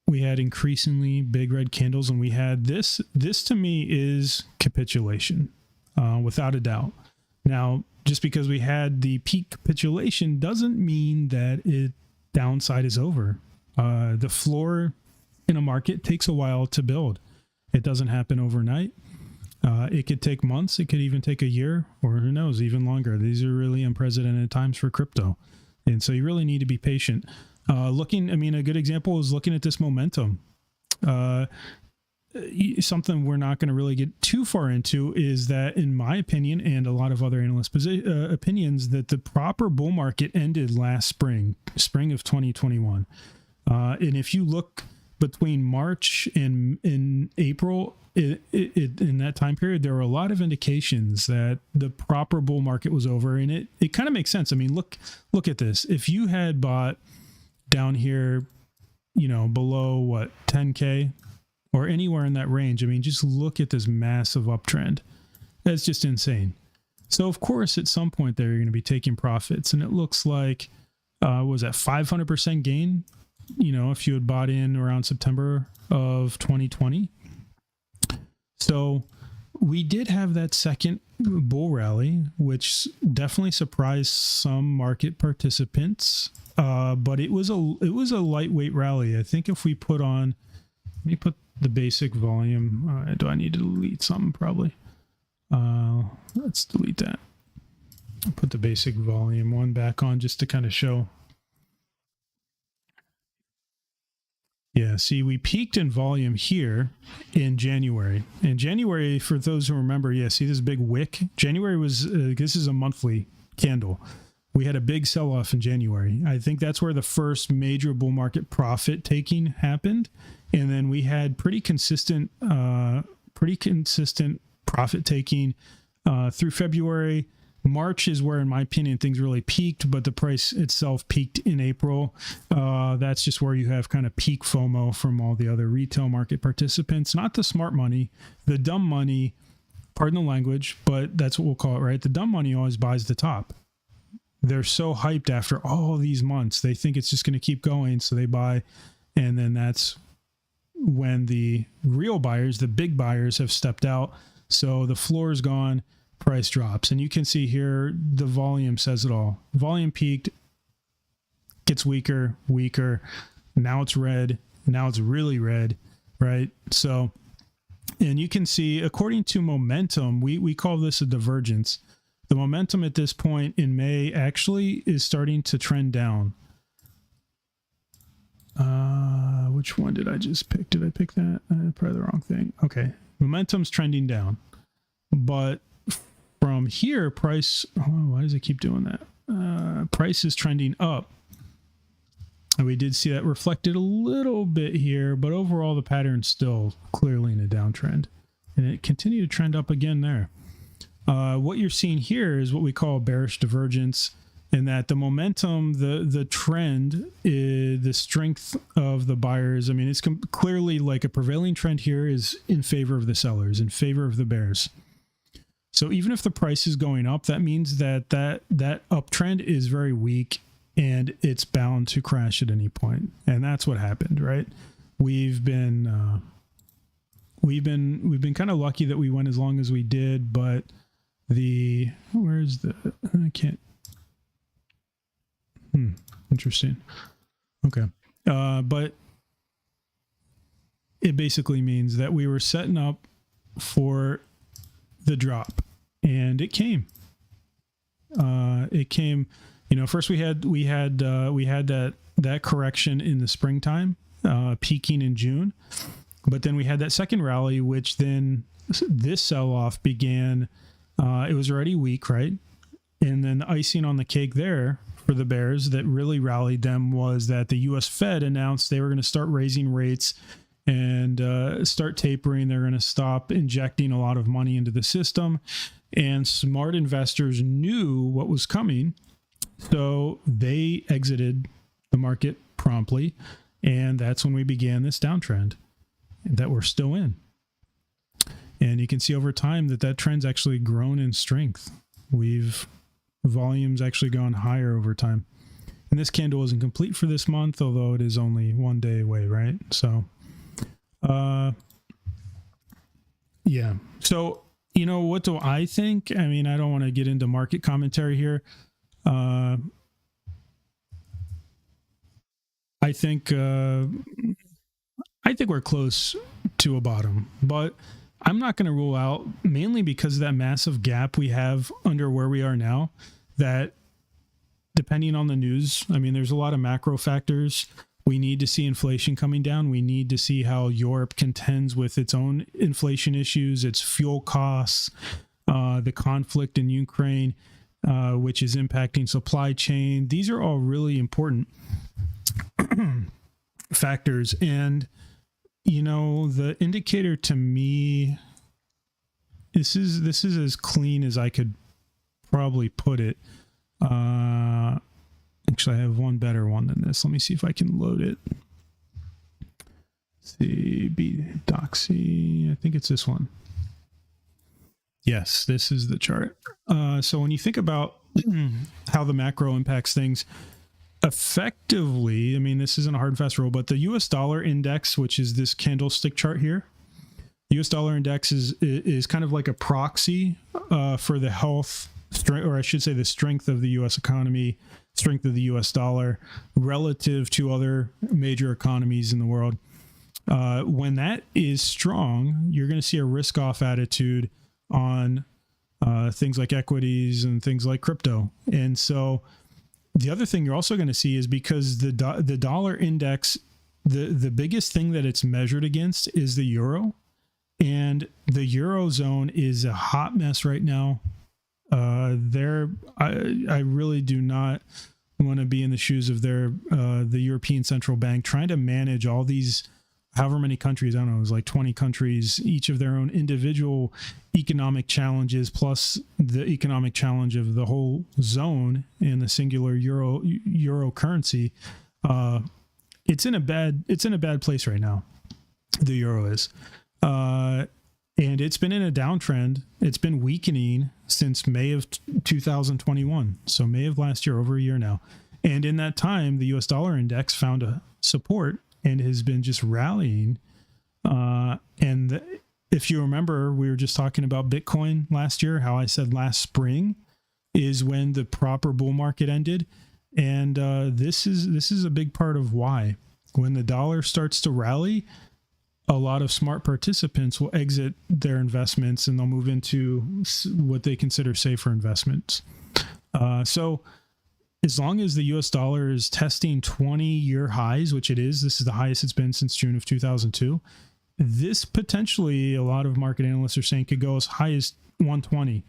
increasingly big red candles, and we had this. This to me is capitulation, without a doubt. Now, just because we had the peak capitulation doesn't mean that downside is over. The floor in a market takes a while to build. It doesn't happen overnight. It could take months. It could even take a year, or who knows, even longer. These are really unprecedented times for crypto. And so you really need to be patient. A good example is looking at this momentum. Something we're not going to really get too far into is that, in my opinion, and a lot of other analyst opinions, that the proper bull market ended last spring of 2021. And if you look between March and in April, in that time period, there were a lot of indications that the proper bull market was over, and it kind of makes sense. I mean, look at this. If you had bought down here, you know, below what, 10K or anywhere in that range, I mean, just look at this massive uptrend. That's just insane. So of course, at some point there, you're going to be taking profits, and it looks like was that 500% gain? You know, if you had bought in around September of 2020. So we did have that second bull rally, which definitely surprised some market participants. But it was a lightweight rally. I think if we put on, let me put the basic volume. Do I need to delete something? Probably. Let's delete that. I'll put the basic volume one back on just to kind of show. Yeah, see, we peaked in volume here in January. In January, for those who remember, yeah, see this big wick? January was, this is a monthly candle. We had a big sell-off in January. I think that's where the first major bull market profit taking happened. And then we had pretty consistent profit taking through February. March is where, in my opinion, things really peaked, but the price itself peaked in April. That's just where you have kind of peak FOMO from all the other retail market participants, not the smart money, the dumb money, pardon the language, but that's what we'll call it, right? The dumb money always buys the top. they're so hyped after all these months. They think it's just going to keep going, so they buy, and then that's when the real buyers, the big buyers, have stepped out. So the floor is gone, price drops. And you can see here the volume says it all. Volume peaked, gets weaker. Now it's red. Now it's really red, right? So, and you can see, according to momentum, we call this a divergence. The momentum at this point in May actually is starting to trend down. Which one did I just pick? Did I pick that? Probably the wrong thing. Okay. Momentum's trending down. But from here, price... Oh, why does it keep doing that? Price is trending up. And we did see that reflected a little bit here, but overall the pattern's still clearly in a downtrend. And it continued to trend up again there. What you're seeing here is what we call bearish divergence, in that the momentum, the trend, the strength of the buyers, I mean, it's clearly like a prevailing trend here is in favor of the sellers, in favor of the bears. So even if the price is going up, that means that uptrend is very weak and it's bound to crash at any point. And that's what happened, right? We've been kind of lucky that we went as long as we did, but I can't. Interesting. Okay. But it basically means that we were setting up for the drop, and it came. First we had that correction in the springtime, peaking in June, but then we had that second rally, which then this sell-off began. It was already weak, right? And then the icing on the cake there for the bears that really rallied them was that the U.S. Fed announced they were going to start raising rates and start tapering. They're going to stop injecting a lot of money into the system. And smart investors knew what was coming, so they exited the market promptly. And that's when we began this downtrend that we're still in. And you can see over time that trend's actually grown in strength. Volume's actually gone higher over time. And this candle isn't complete for this month, although it is only 1 day away, right? So, yeah. So, what do I think? I mean, I don't want to get into market commentary here. I think we're close to a bottom, but I'm not going to rule out, mainly because of that massive gap we have under where we are now, that depending on the news, I mean, there's a lot of macro factors. We need to see inflation coming down. We need to see how Europe contends with its own inflation issues, its fuel costs, the conflict in Ukraine, which is impacting supply chain. These are all really important factors. And the indicator to me, this is as clean as I could probably put it. Actually, I have one better one than this. Let me see if I can load it. Let's see, Doxy. I think it's this one. Yes, this is the chart. So when you think about how the macro impacts things, effectively, I mean, this isn't a hard and fast rule, but the US dollar index, which is this candlestick chart here, US dollar index is kind of like a proxy for the health, or I should say the strength of the US economy, strength of the US dollar relative to other major economies in the world. When that is strong, you're going to see a risk-off attitude on things like equities and things like crypto. And so the other thing you're also going to see is, because the dollar index, the biggest thing that it's measured against is the euro, and the Eurozone is a hot mess right now. I really do not want to be in the shoes of the European Central Bank trying to manage all these, however many countries, I don't know, it was like 20 countries, each of their own individual economic challenges, plus the economic challenge of the whole zone and the singular euro currency. It's in a bad place right now. The euro is. And and it's been in a downtrend. It's been weakening since May of 2021. So May of last year, over a year now. And in that time, the US dollar index found a support and has been just rallying. And if you remember, we were just talking about Bitcoin last year, how I said last spring is when the proper bull market ended. And this is a big part of why. When the dollar starts to rally, a lot of smart participants will exit their investments and they'll move into what they consider safer investments. So as long as the US dollar is testing 20-year highs, which it is, this is the highest it's been since June of 2002, this potentially, a lot of market analysts are saying, could go as high as 120.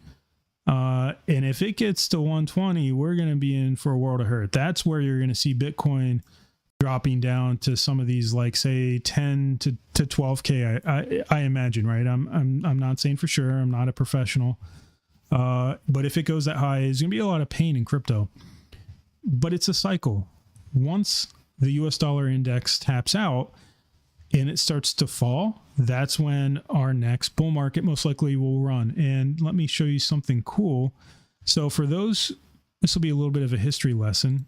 And if it gets to 120, we're going to be in for a world of hurt. That's where you're going to see Bitcoin dropping down to some of these, like, say 10 to 12K. I imagine, right? I'm not saying for sure. I'm not a professional. But if it goes that high, there's going to be a lot of pain in crypto. But it's a cycle. Once the US dollar index taps out and it starts to fall, that's when our next bull market most likely will run. And let me show you something cool. So for those, this will be a little bit of a history lesson.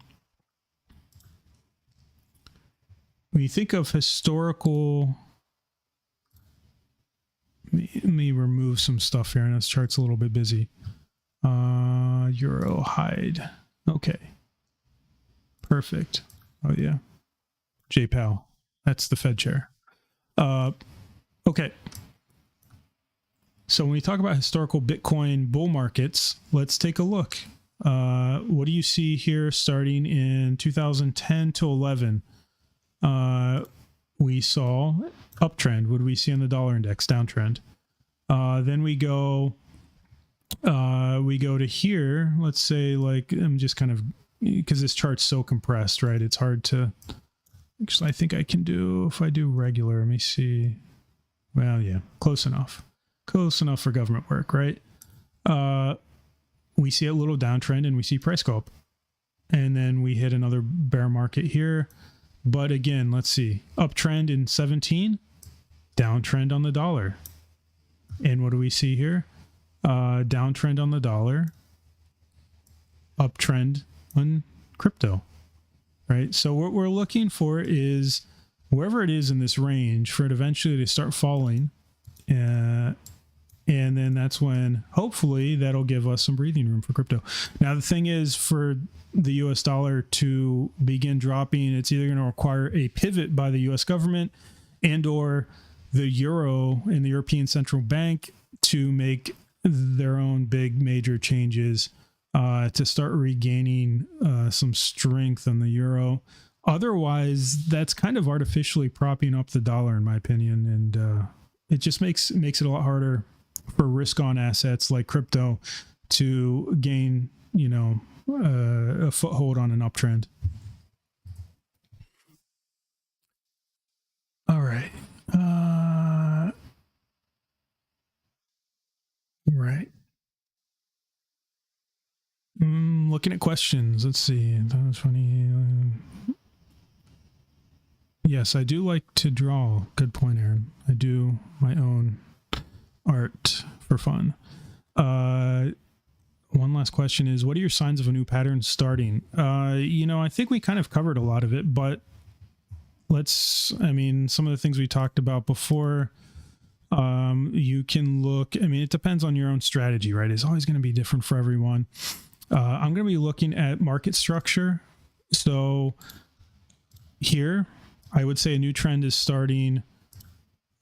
When you think of historical, let me remove some stuff here, and this chart's a little bit busy. Euro hide. Okay. Perfect. Oh yeah. JPAL. That's the Fed chair. Okay. So when we talk about historical Bitcoin bull markets, let's take a look. What do you see here starting in 2010 to 11? We saw uptrend. What do we see on the dollar index? Downtrend. Then we go to here. Let's say, like, I'm just kind of, because this chart's so compressed, right? It's hard to, actually, I think I can do, if I do regular, let me see. Well, yeah, close enough. Close enough for government work, right? We see a little downtrend and we see price go up. And then we hit another bear market here. But again, let's see. Uptrend in 17, downtrend on the dollar. And what do we see here? Downtrend on the dollar, uptrend on crypto, right? So what we're looking for is wherever it is in this range for it eventually to start falling. And then that's when hopefully that'll give us some breathing room for crypto. Now, the thing is, for the US dollar to begin dropping, it's either going to require a pivot by the US government and or the euro and the European Central Bank to make their own big major changes to start regaining some strength on the euro. Otherwise, that's kind of artificially propping up the dollar, in my opinion, and it just makes it a lot harder for risk-on assets like crypto to gain, a foothold on an uptrend. All right. Right. Looking at questions. Let's see. That was funny. Yes, I do like to draw. Good point, Aaron. I do my own art for fun. One last question is, what are your signs of a new pattern starting? I think we kind of covered a lot of it, but some of the things we talked about before, you can look, it depends on your own strategy, right? It's always going to be different for everyone. I'm going to be looking at market structure. So here, I would say a new trend is starting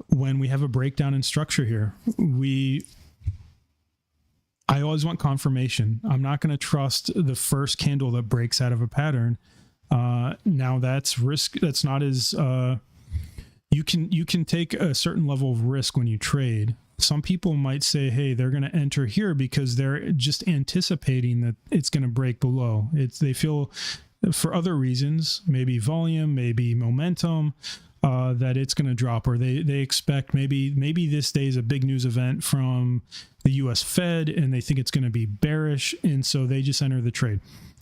when we have a breakdown in structure here. I always want confirmation. I'm not going to trust the first candle that breaks out of a pattern. Now that's risk. That's not as, you can take a certain level of risk when you trade. Some people might say, hey, they're going to enter here because they're just anticipating that it's going to break below. They feel, for other reasons, maybe volume, maybe momentum, that it's going to drop, or they expect maybe this day is a big news event from the US Fed and they think it's going to be bearish, and so they just enter the trade.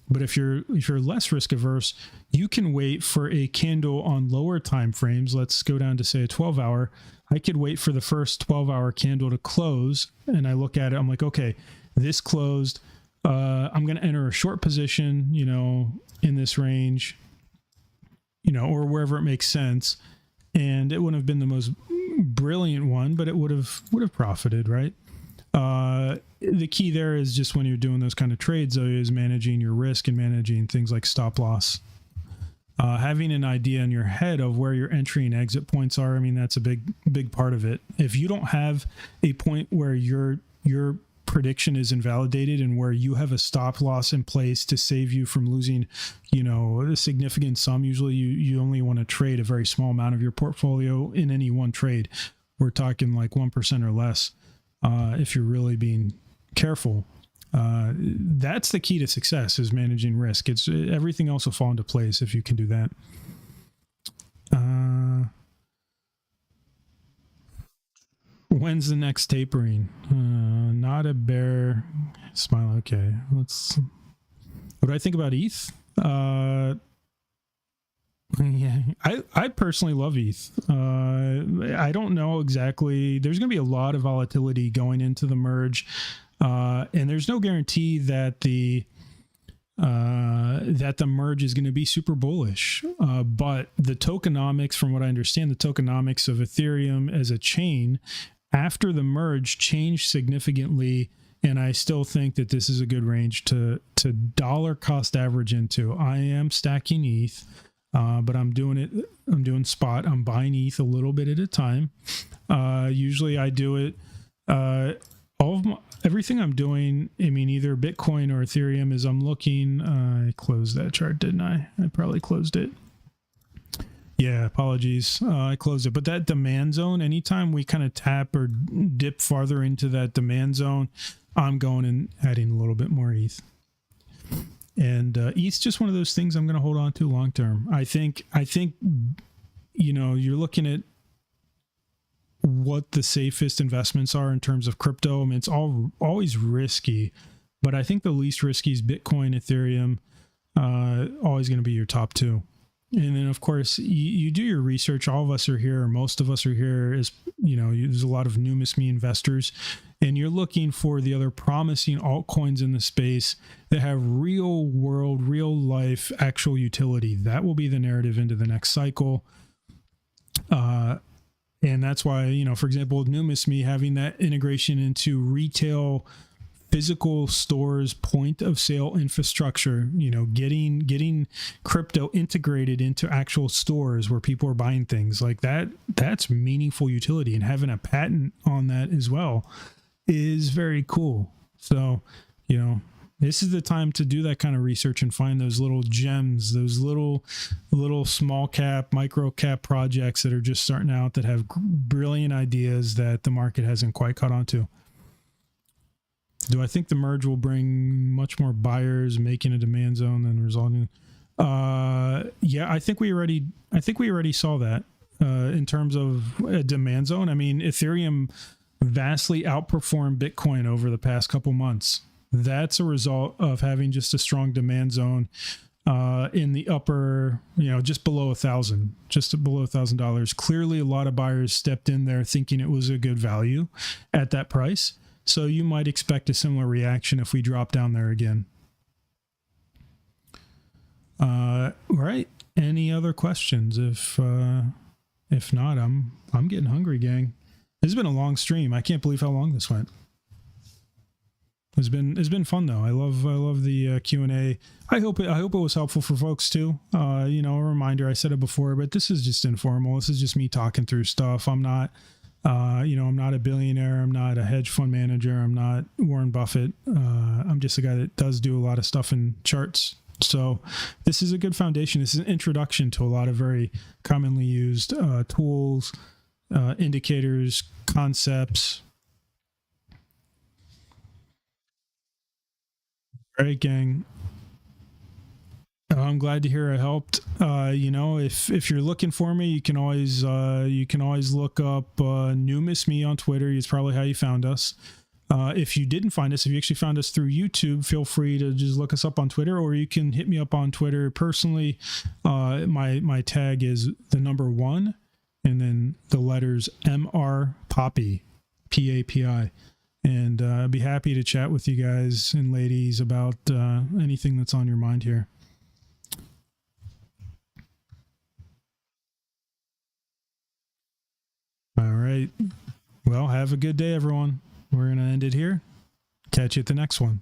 But if you're less risk averse, you can wait for a candle on lower time frames. Let's go down to say a 12-hour. I could wait for the first 12-hour candle to close, and I look at it. I'm like, okay, this closed. I'm going to enter a short position, in this range, or wherever it makes sense. And it wouldn't have been the most brilliant one, but it would have profited, right? The key there is just when you're doing those kind of trades, though, is managing your risk and managing things like stop loss. Having an idea in your head of where your entry and exit points are, I mean, that's a big part of it. If you don't have a point where your prediction is invalidated and where you have a stop loss in place to save you from losing, a significant sum, usually you only want to trade a very small amount of your portfolio in any one trade. We're talking like 1% or less. If you're really being careful, that's the key to success, is managing risk. It's everything else will fall into place if you can do that. When's the next tapering? Not a bear. Smile. Okay. What do I think about ETH? Yeah, I personally love ETH. I don't know exactly. There's going to be a lot of volatility going into the merge, and there's no guarantee that the merge is going to be super bullish. But the tokenomics, from what I understand, the tokenomics of Ethereum as a chain after the merge changed significantly. And I still think that this is a good range to dollar cost average into. I am stacking ETH. But I'm doing spot. I'm buying ETH a little bit at a time. Usually I do it, everything I'm doing, I mean, either Bitcoin or Ethereum, is I'm looking, I closed that chart, didn't I? I probably closed it. Yeah, apologies. I closed it. But that demand zone, anytime we kind of tap or dip farther into that demand zone, I'm going and adding a little bit more ETH. And ETH's just one of those things I'm going to hold on to long term. I think you're looking at what the safest investments are in terms of crypto. I mean, it's always risky, but I think the least risky is Bitcoin, Ethereum, always going to be your top two. And then, of course, you do your research. All of us are here, or most of us are here, as there's a lot of NumisMe investors, and you're looking for the other promising altcoins in the space that have real world, real life, actual utility. That will be the narrative into the next cycle. And that's why, for example, with NumisMe, having that integration into retail physical stores, point of sale infrastructure, getting crypto integrated into actual stores where people are buying things like that, that's meaningful utility, and having a patent on that as well is very cool. So, this is the time to do that kind of research and find those little gems, those little small cap, micro cap projects that are just starting out that have brilliant ideas that the market hasn't quite caught on to. Do I think the merge will bring much more buyers, making a demand zone than resulting? Yeah, I think we already saw that in terms of a demand zone. I mean, Ethereum vastly outperformed Bitcoin over the past couple months. That's a result of having just a strong demand zone in the upper, just below $1,000. Clearly, a lot of buyers stepped in there thinking it was a good value at that price. So you might expect a similar reaction if we drop down there again. Right. Any other questions? If not, I'm getting hungry, gang. This has been a long stream. I can't believe how long this went. It's been fun though. I love the Q&A. I hope it was helpful for folks too. A reminder, I said it before, but this is just informal. This is just me talking through stuff. I'm not I'm not a billionaire. I'm not a hedge fund manager. I'm not Warren Buffett. I'm just a guy that does do a lot of stuff in charts. So this is a good foundation. This is an introduction to a lot of very commonly used tools, indicators, concepts. All right, gang. I'm glad to hear I helped. If you're looking for me, you can always look up NumisMe on Twitter. It's probably how you found us. If you didn't find us, if you actually found us through YouTube, feel free to just look us up on Twitter, or you can hit me up on Twitter personally. My tag is the number 1 and then the letters MR Poppy, PAPI. And I'd be happy to chat with you guys and ladies about anything that's on your mind here. All right. Well, have a good day, everyone. We're going to end it here. Catch you at the next one.